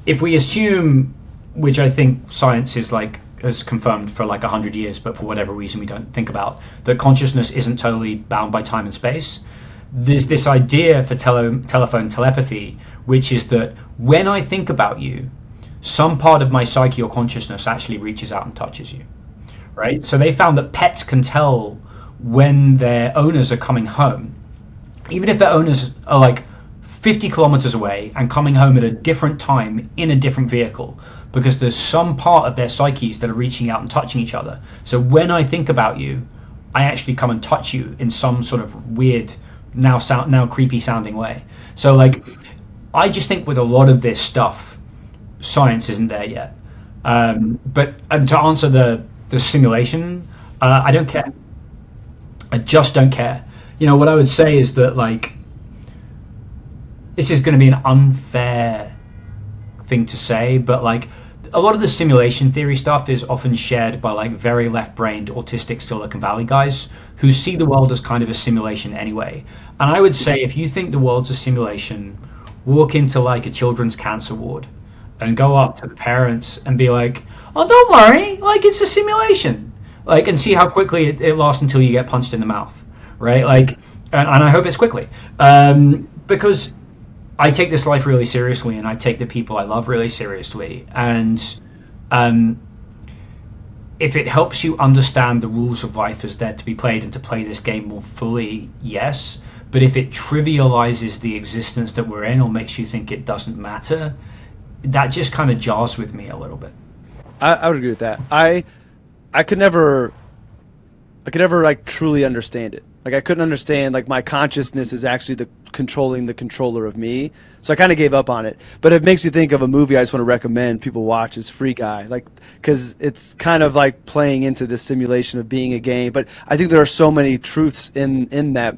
if we assume, which I think science has confirmed for like 100 years, but for whatever reason we don't think about, that consciousness isn't totally bound by time and space. There's this idea for telephone telepathy, which is that when I think about you, some part of my psyche or consciousness actually reaches out and touches you, right? So they found that pets can tell when their owners are coming home, even if their owners are like 50 kilometers away and coming home at a different time in a different vehicle, because there's some part of their psyches that are reaching out and touching each other. So when I think about you, I actually come and touch you in some sort of weird, now creepy sounding way. So like, I just think with a lot of this stuff, science isn't there yet. But to answer the simulation, I don't care. I just don't care. What I would say is that, like, this is going to be an unfair thing to say, but like, a lot of the simulation theory stuff is often shared by like very left-brained autistic Silicon Valley guys who see the world as kind of a simulation anyway. And I would say, if you think the world's a simulation, walk into like a children's cancer ward and go up to the parents and be like, oh, don't worry, like, it's a simulation, like, and see how quickly it lasts until you get punched in the mouth, right? Like, and I hope it's quickly, because I take this life really seriously, and I take the people I love really seriously. And if it helps you understand the rules of life as they're to be played and to play this game more fully, yes. But if it trivializes the existence that we're in or makes you think it doesn't matter, that just kind of jars with me a little bit. I would agree with that. I could never like truly understand it. Like, I couldn't understand, like, my consciousness is actually controlling the controller of me. So I kind of gave up on it. But it makes you think of a movie I just want to recommend people watch, is Free Guy. Like, because it's kind of like playing into this simulation of being a game. But I think there are so many truths in that,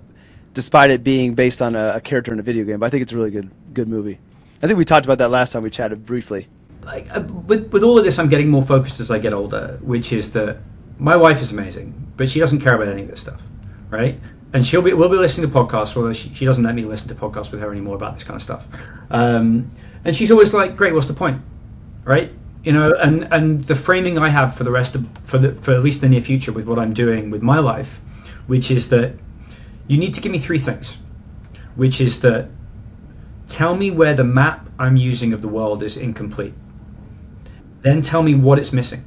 despite it being based on a character in a video game. But I think it's a really good movie. I think we talked about that last time we chatted briefly. Like, with all of this, I'm getting more focused as I get older, which is that my wife is amazing, but she doesn't care about any of this stuff. Right, and we'll be listening to podcasts. Although she doesn't let me listen to podcasts with her anymore about this kind of stuff. And she's always like, "Great, what's the point?" Right? And the framing I have for at least the near future with what I'm doing with my life, which is that you need to give me three things, which is that tell me where the map I'm using of the world is incomplete. Then tell me what it's missing.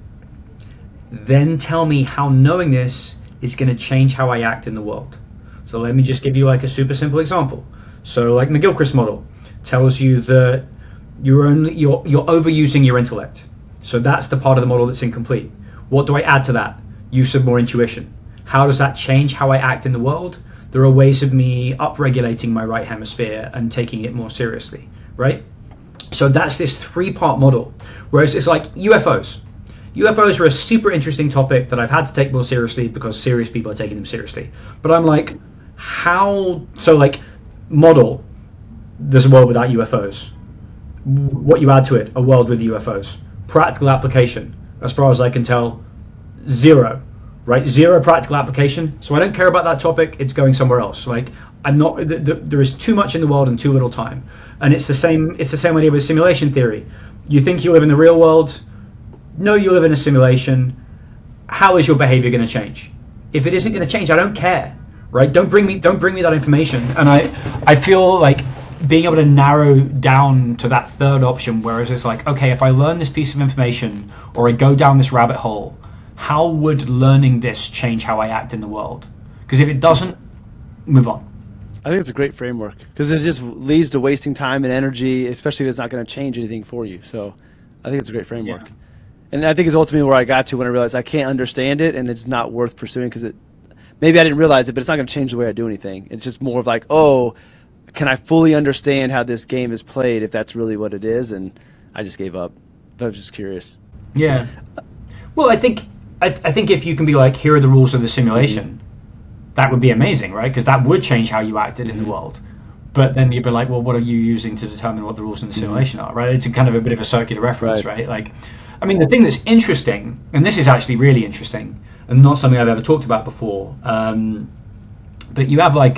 Then tell me how knowing this is going to change how I act in the world. So let me just give you like a super simple example. So like McGilchrist model tells you that you're overusing your intellect. So that's the part of the model that's incomplete. What do I add to that? Use of more intuition. How does that change how I act in the world? There are ways of me upregulating my right hemisphere and taking it more seriously, right? So that's this three-part model. Whereas it's like UFOs. UFOs are a super interesting topic that I've had to take more seriously because serious people are taking them seriously. But I'm like, model, there's a world without UFOs. What you add to it, a world with UFOs. Practical application, as far as I can tell, zero, right? Zero practical application. So I don't care about that topic, it's going somewhere else. Like, there is too much in the world and too little time. And it's the same idea with simulation theory. You think you live in the real world, no, you live in a simulation. How is your behavior going to change? If it isn't going to change, I don't care, right? Don't bring me that information. And I feel like being able to narrow down to that third option, whereas it's like, okay, if I learn this piece of information or I go down this rabbit hole, how would learning this change how I act in the world? Because if it doesn't, move on. I think it's a great framework because it just leads to wasting time and energy, especially if it's not going to change anything for you. So I think it's a great framework. Yeah. And I think it's ultimately where I got to when I realized I can't understand it and it's not worth pursuing because maybe I didn't realize it, but it's not going to change the way I do anything. It's just more of like, oh, can I fully understand how this game is played if that's really what it is? And I just gave up. But I was just curious. Yeah. Well, I think if you can be like, here are the rules of the simulation, that would be amazing, right? Because that would change how you acted in the world. But then you'd be like, well, what are you using to determine what the rules in the simulation are, right? It's a kind of a bit of a circular reference, right? Like, I mean, the thing that's interesting, and this is actually really interesting, and not something I've ever talked about before, but you have like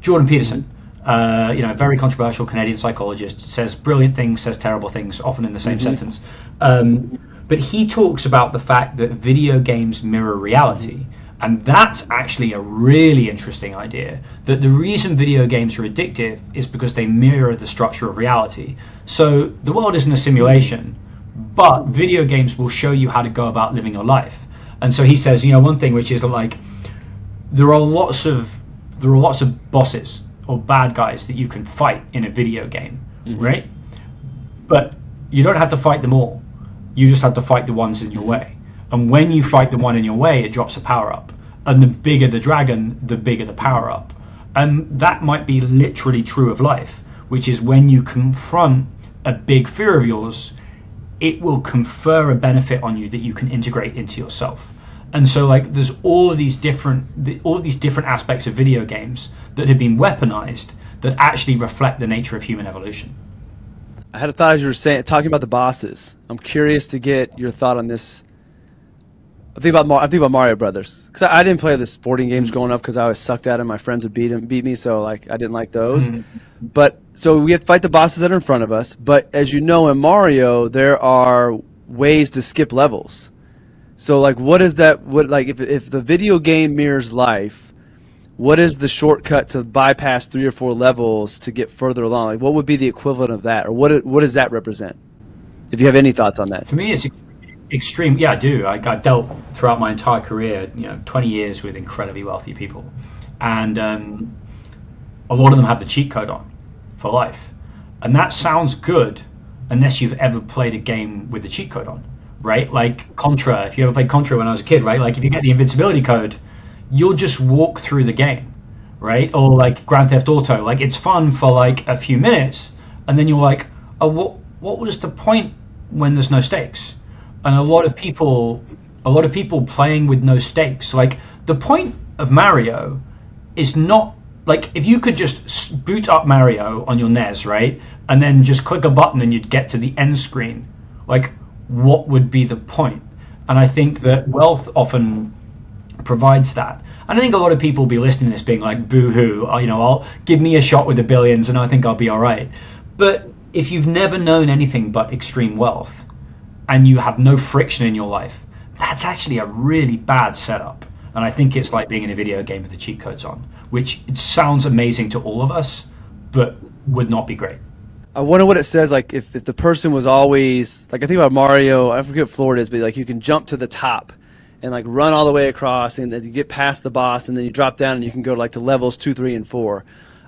Jordan Peterson, very controversial Canadian psychologist, says brilliant things, says terrible things, often in the same sentence. But he talks about the fact that video games mirror reality, And that's actually a really interesting idea, that the reason video games are addictive is because they mirror the structure of reality. So the world isn't a simulation, but video games will show you how to go about living your life. And so he says, one thing which is like, there are lots of bosses or bad guys that you can fight in a video game, right? But you don't have to fight them all. You just have to fight the ones in your way. And when you fight the one in your way, it drops a power up. And the bigger the dragon, the bigger the power up. And that might be literally true of life, which is when you confront a big fear of yours, it will confer a benefit on you that you can integrate into yourself. And so like there's all of these different aspects of video games that have been weaponized that actually reflect the nature of human evolution. I had a thought as you were talking about the bosses. I'm curious to get your thought on this. I think about Mario Brothers, because I didn't play the sporting games growing up because I always sucked at them. My friends would beat me, so like I didn't like those. But so we have to fight the bosses that are in front of us. But as you know, in Mario, there are ways to skip levels. So like, what is that? What like if the video game mirrors life? What is the shortcut to bypass 3 or 4 levels to get further along? Like, what would be the equivalent of that, or what does that represent? If you have any thoughts on that. For me, it's extreme. Yeah, I do. I've dealt throughout my entire career, 20 years with incredibly wealthy people, and a lot of them have the cheat code on for life, and that sounds good unless you've ever played a game with the cheat code on, right? Like Contra. If you ever played Contra when I was a kid, right? Like if you get the invincibility code, you'll just walk through the game, right? Or like Grand Theft Auto, like it's fun for like a few minutes, and then you're like, oh, what was the point when there's no stakes? And a lot of people playing with no stakes. Like the point of Mario is not like, if you could just boot up Mario on your NES, right, and then just click a button and you'd get to the end screen. Like, what would be the point? And I think that wealth often provides that. And I think a lot of people will be listening to this being like, boo-hoo, I'll give me a shot with the billions and I think I'll be all right. But if you've never known anything but extreme wealth and you have no friction in your life, that's actually a really bad setup. And I think it's like being in a video game with the cheat codes on, which it sounds amazing to all of us, but would not be great. I wonder what it says, like if the person was always, like I think about Mario, I forget what floor it is, but like you can jump to the top and like run all the way across, and then you get past the boss, and then you drop down and you can go to levels 2, 3, and 4.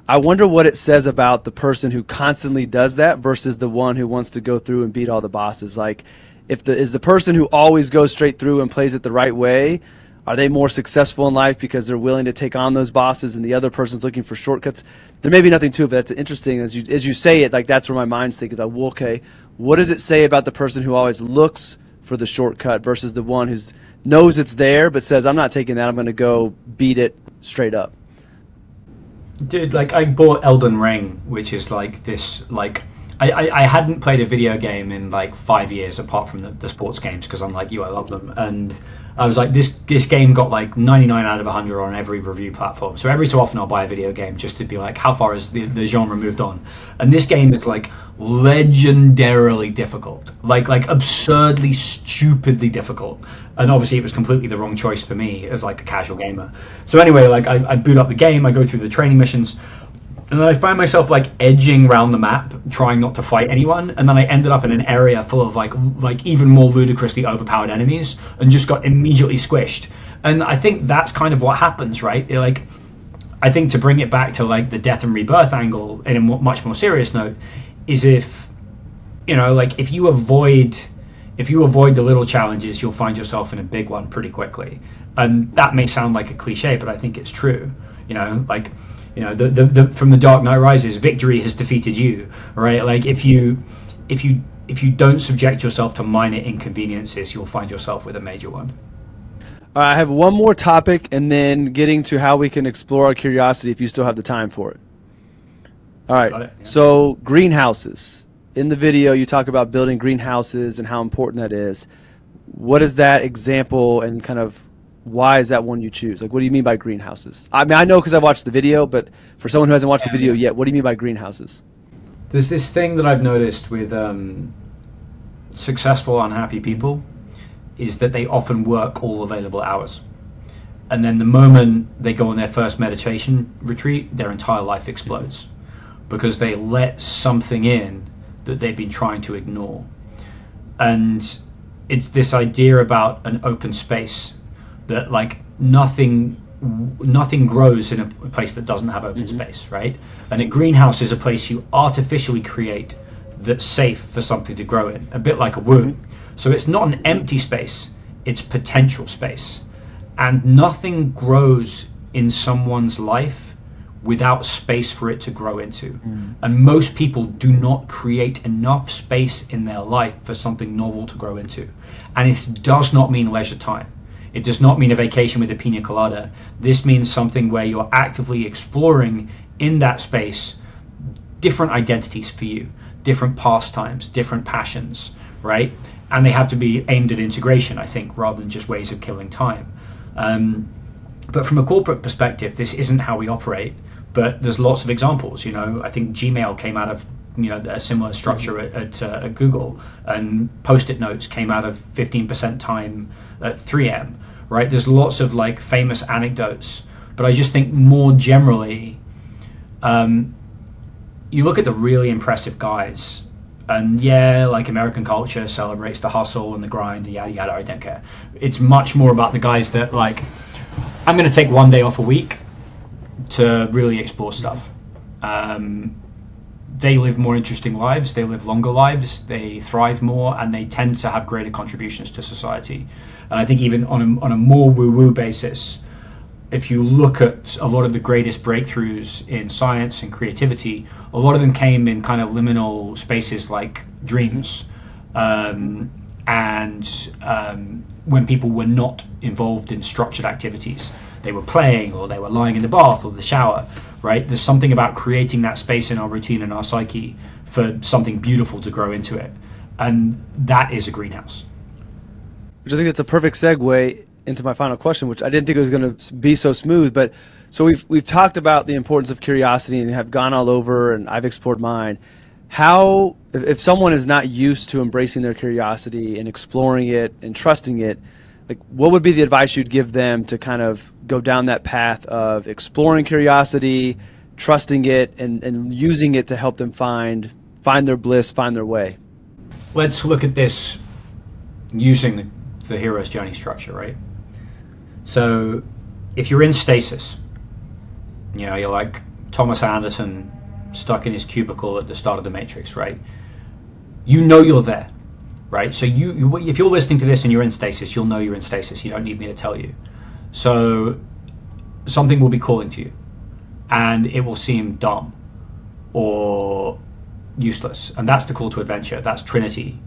I wonder what it says about the person who constantly does that versus the one who wants to go through and beat all the bosses. Like, is the person who always goes straight through and plays it the right way, are they more successful in life because they're willing to take on those bosses, and the other person's looking for shortcuts? There may be nothing to it, but that's interesting. As you say it, like that's where my mind's thinking, like, well, okay, what does it say about the person who always looks for the shortcut versus the one who knows it's there but says, I'm not taking that, I'm going to go beat it straight up? Dude, like I bought Elden Ring, which is like this, like I hadn't played a video game in like 5 years apart from the sports games, because unlike you, I love them. And I was like, this game got like 99 out of 100 on every review platform. So every so often I'll buy a video game just to be like, how far has the genre moved on? And this game is like legendarily difficult, like absurdly, stupidly difficult. And obviously it was completely the wrong choice for me as like a casual gamer. So anyway, like I boot up the game, I go through the training missions, and then I find myself like edging around the map, trying not to fight anyone, and then I ended up in an area full of like even more ludicrously overpowered enemies, and just got immediately squished. And I think that's kind of what happens, right? Like, I think to bring it back to like the death and rebirth angle in a much more serious note, is if you avoid the little challenges, you'll find yourself in a big one pretty quickly. And that may sound like a cliche, but I think it's true. From The Dark Knight Rises, victory has defeated you, right? Like if you don't subject yourself to minor inconveniences, you'll find yourself with a major one. All right, I have one more topic, and then getting to how we can explore our curiosity if you still have the time for it. All right, Yeah. So greenhouses. In the video, you talk about building greenhouses and how important that is. What is that example, and kind of why is that one you choose? Like, what do you mean by greenhouses? I mean, I know because I watched the video, but for someone who hasn't watched the video yet, what do you mean by greenhouses? There's this thing that I've noticed with successful, unhappy people, is that they often work all available hours. And then the moment they go on their first meditation retreat, their entire life explodes because they let something in that they've been trying to ignore. And it's this idea about an open space, that like nothing grows in a place that doesn't have open space, right? And a greenhouse is a place you artificially create that's safe for something to grow in, a bit like a womb. So it's not an empty space, it's potential space. And nothing grows in someone's life without space for it to grow into. And most people do not create enough space in their life for something novel to grow into. And it does not mean leisure time. It does not mean a vacation with a pina colada. This means something where you're actively exploring in that space different identities for you, different pastimes, different passions, right? And they have to be aimed at integration, I think, rather than just ways of killing time. But from a corporate perspective, this isn't how we operate. But there's lots of examples. I think Gmail came out of a similar structure at Google, and Post-it notes came out of 15% time at 3M. Right? There's lots of like famous anecdotes, but I just think more generally, you look at the really impressive guys, and yeah, like American culture celebrates the hustle and the grind, yada yada. I don't care. It's much more about the guys that like, I'm going to take one day off a week to really explore stuff. They live more interesting lives, they live longer lives, they thrive more, and they tend to have greater contributions to society. And I think even on a more woo-woo basis, if you look at a lot of the greatest breakthroughs in science and creativity, a lot of them came in kind of liminal spaces like dreams. When people were not involved in structured activities, they were playing, or they were lying in the bath or the shower, right? There's something about creating that space in our routine and our psyche for something beautiful to grow into it. And that is a greenhouse. Which I think that's a perfect segue into my final question, which I didn't think it was going to be so smooth. But so we've talked about the importance of curiosity and have gone all over, and I've explored mine. How, if someone is not used to embracing their curiosity and exploring it and trusting it, like what would be the advice you'd give them to kind of go down that path of exploring curiosity, trusting it, and using it to help them find their bliss, find their way? Let's look at this using the hero's journey structure, right? So if you're in stasis, you're like Thomas Anderson stuck in his cubicle at the start of the Matrix, right? You're there, right? So you if you're listening to this and you're in stasis, you'll know you're in stasis. You don't need me to tell you. So something will be calling to you, and it will seem dumb or useless, and that's the call to adventure. That's Trinity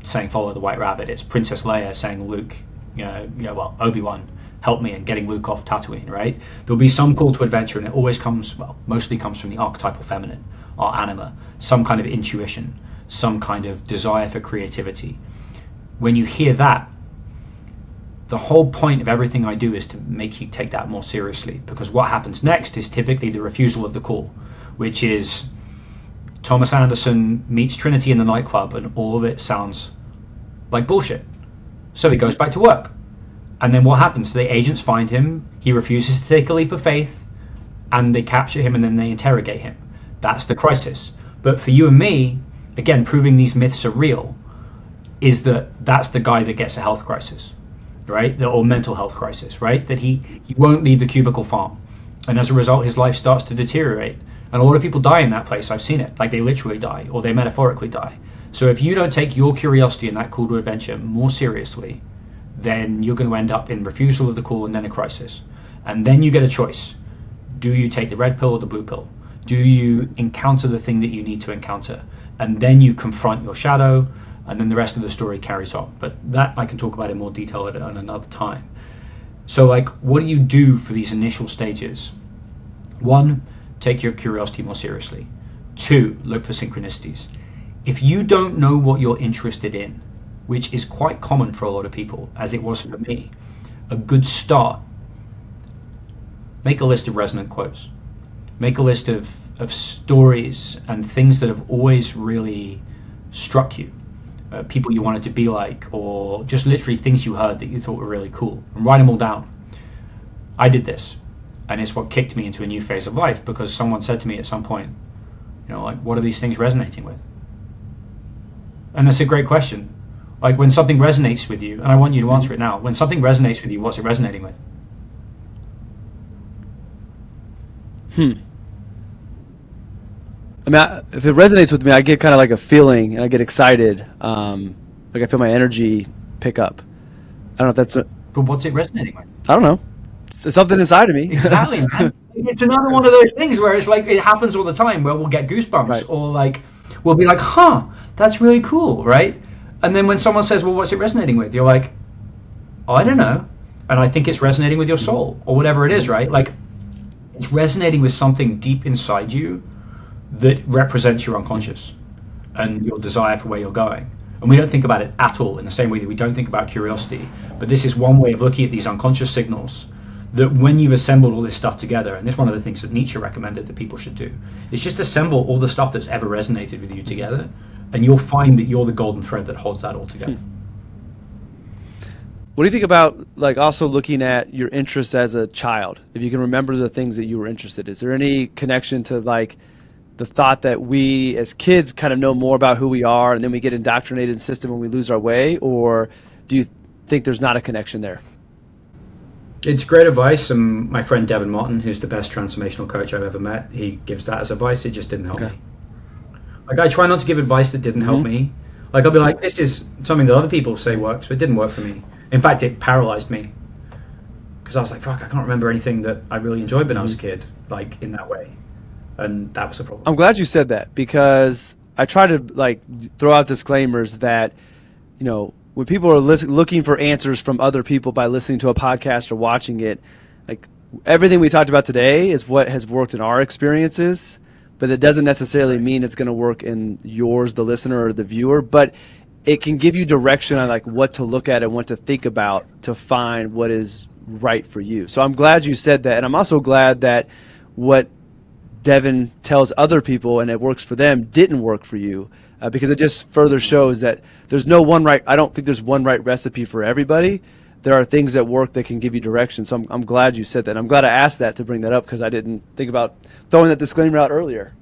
saying follow the white rabbit. It's Princess Leia saying Luke, Obi-Wan, help me, and getting Luke off Tatooine, right? There'll be some call to adventure, and it always mostly comes from the archetypal feminine, our anima, some kind of intuition, some kind of desire for creativity. When you hear that, the whole point of everything I do is to make you take that more seriously, because what happens next is typically the refusal of the call, which is Thomas Anderson meets Trinity in the nightclub, and all of it sounds like bullshit. So he goes back to work. And then what happens? The agents find him, he refuses to take a leap of faith, and they capture him, and then they interrogate him. That's the crisis. But for you and me, again, proving these myths are real, is that's the guy that gets a health crisis, right? Or mental health crisis, right? That he won't leave the cubicle farm. And as a result, his life starts to deteriorate. And a lot of people die in that place. I've seen it. Like, they literally die, or they metaphorically die. So if you don't take your curiosity and that call to adventure more seriously, then you're going to end up in refusal of the call and then a crisis. And then you get a choice. Do you take the red pill or the blue pill? Do you encounter the thing that you need to encounter? And then you confront your shadow, and then the rest of the story carries on. But that I can talk about in more detail at another time. So, like, what do you do for these initial stages? 1, take your curiosity more seriously. 2, look for synchronicities. If you don't know what you're interested in, which is quite common for a lot of people, as it was for me, a good start, make a list of resonant quotes. Make a list of stories and things that have always really struck you, people you wanted to be like, or just literally things you heard that you thought were really cool, and write them all down. I did this, and it's what kicked me into a new phase of life, because someone said to me at some point, like, what are these things resonating with? And that's a great question. Like, when something resonates with you, and I want you to answer it now, when something resonates with you, what's it resonating with? I mean, if it resonates with me, I get kind of like a feeling, and I get excited. Like I feel my energy pick up. I don't know if that's. But what's it resonating with? I don't know. It's something inside of me. Exactly, man. It's another one of those things where it's like, it happens all the time, where we'll get goosebumps, Right. or like we'll be like, huh, that's really cool, right? And then when someone says, well, what's it resonating with? You're like, I don't know. And I think it's resonating with your soul, or whatever it is, right? Like, it's resonating with something deep inside you that represents your unconscious and your desire for where you're going. And we don't think about it at all in the same way that we don't think about curiosity. But this is one way of looking at these unconscious signals, that when you've assembled all this stuff together, and this is one of the things that Nietzsche recommended that people should do, is just assemble all the stuff that's ever resonated with you together, and you'll find that you're the golden thread that holds that all together. What do you think about, like, also looking at your interests as a child? If you can remember the things that you were interested in, is there any connection to, like, the thought that we as kids kind of know more about who we are, and then we get indoctrinated in the system and we lose our way? Or do you think there's not a connection there? It's great advice, and my friend Devin Martin, who's the best transformational coach I've ever met, he gives that as advice. It just didn't help me. Like, I try not to give advice that didn't help me. Like, I'll be like, this is something that other people say works, but it didn't work for me. In fact, it paralyzed me, because I was like, fuck, I can't remember anything that I really enjoyed when I was a kid, like, in that way. And that was a problem. I'm glad you said that, because I try to, like, throw out disclaimers that, when people are looking for answers from other people by listening to a podcast or watching it, like, everything we talked about today is what has worked in our experiences, but it doesn't necessarily mean it's going to work in yours, the listener or the viewer. But it can give you direction on, like, what to look at and what to think about to find what is right for you. So I'm glad you said that, and I'm also glad that what Devin tells other people and it works for them didn't work for you, because it just further shows that there's no one right. I don't think there's one right recipe for everybody. There are things that work that can give you direction. So I'm glad you said that. I'm glad I asked that to bring that up, because I didn't think about throwing that disclaimer out earlier.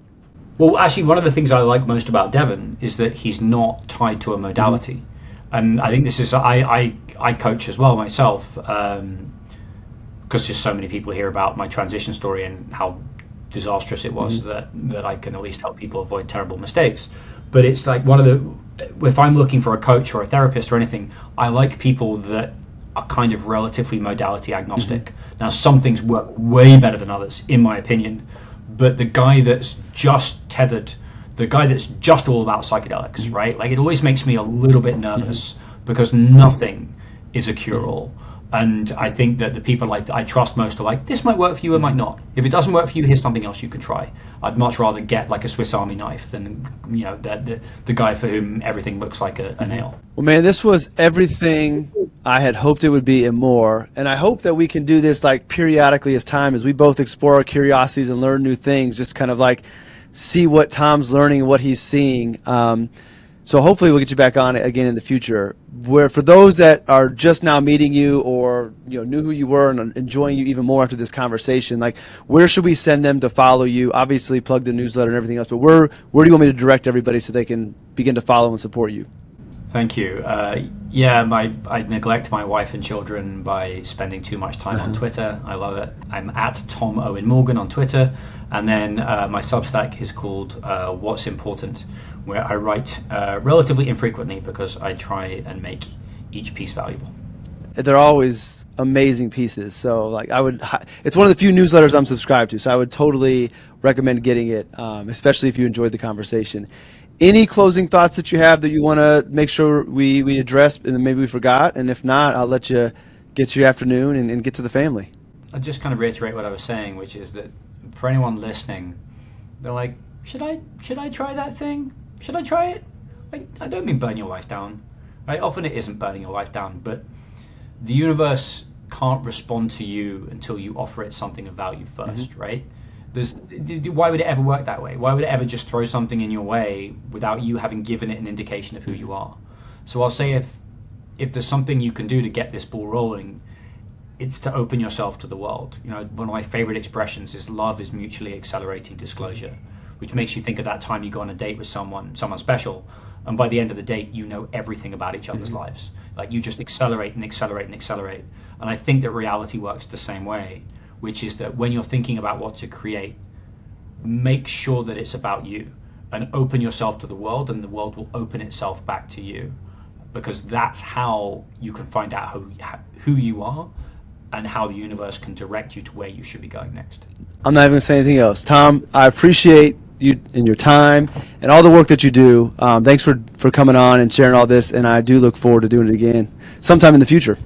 Well, actually, one of the things I like most about Devin is that he's not tied to a modality. And I think this is, I coach as well myself, because just so many people hear about my transition story and how disastrous it was, that I can at least help people avoid terrible mistakes. But it's like, if I'm looking for a coach or a therapist or anything, I like people that are kind of relatively modality agnostic. Now, some things work way better than others, in my opinion, but the guy that's just tethered, the guy that's just all about psychedelics, right? Like, it always makes me a little bit nervous, because nothing is a cure-all. And I think that the people like that I trust most are like, this might work for you, it might not. If it doesn't work for you, here's something else you can try. I'd much rather get like a Swiss Army knife than the guy for whom everything looks like a nail. Well, man, this was everything I had hoped it would be and more. And I hope that we can do this, like, periodically as we both explore our curiosities and learn new things, just kind of like see what Tom's learning and what he's seeing. So hopefully we'll get you back on again in the future. Where for those that are just now meeting you, or knew who you were and enjoying you even more after this conversation, like, where should we send them to follow you? Obviously, plug the newsletter and everything else, but where do you want me to direct everybody so they can begin to follow and support you? Thank you. I neglect my wife and children by spending too much time on Twitter. I love it. I'm at Tom Owen Morgan on Twitter. And then my Substack is called What's Important, where I write relatively infrequently, because I try and make each piece valuable. They're always amazing pieces. So, like, it's one of the few newsletters I'm subscribed to. So I would totally recommend getting it, especially if you enjoyed the conversation. Any closing thoughts that you have that you want to make sure we address and maybe we forgot? And if not, I'll let you get to your afternoon and get to the family. I'll just kind of reiterate what I was saying, which is that for anyone listening, they're like, should I try that thing? Should I try it? Like, I don't mean burn your life down. Right? Often it isn't burning your life down, but the universe can't respond to you until you offer it something of value first, right? Why would it ever work that way? Why would it ever just throw something in your way without you having given it an indication of who you are? So I'll say, if there's something you can do to get this ball rolling, it's to open yourself to the world. You know, one of my favorite expressions is love is mutually accelerating disclosure, which makes you think of that time you go on a date with someone special, and by the end of the date, you know everything about each other's lives. Like you just accelerate and accelerate and accelerate. And I think that reality works the same way, which is that when you're thinking about what to create, make sure that it's about you and open yourself to the world, and the world will open itself back to you, because that's how you can find out who you are and how the universe can direct you to where you should be going next. I'm not even going to say anything else. Tom, I appreciate you and your time and all the work that you do. Thanks for coming on and sharing all this, and I do look forward to doing it again sometime in the future.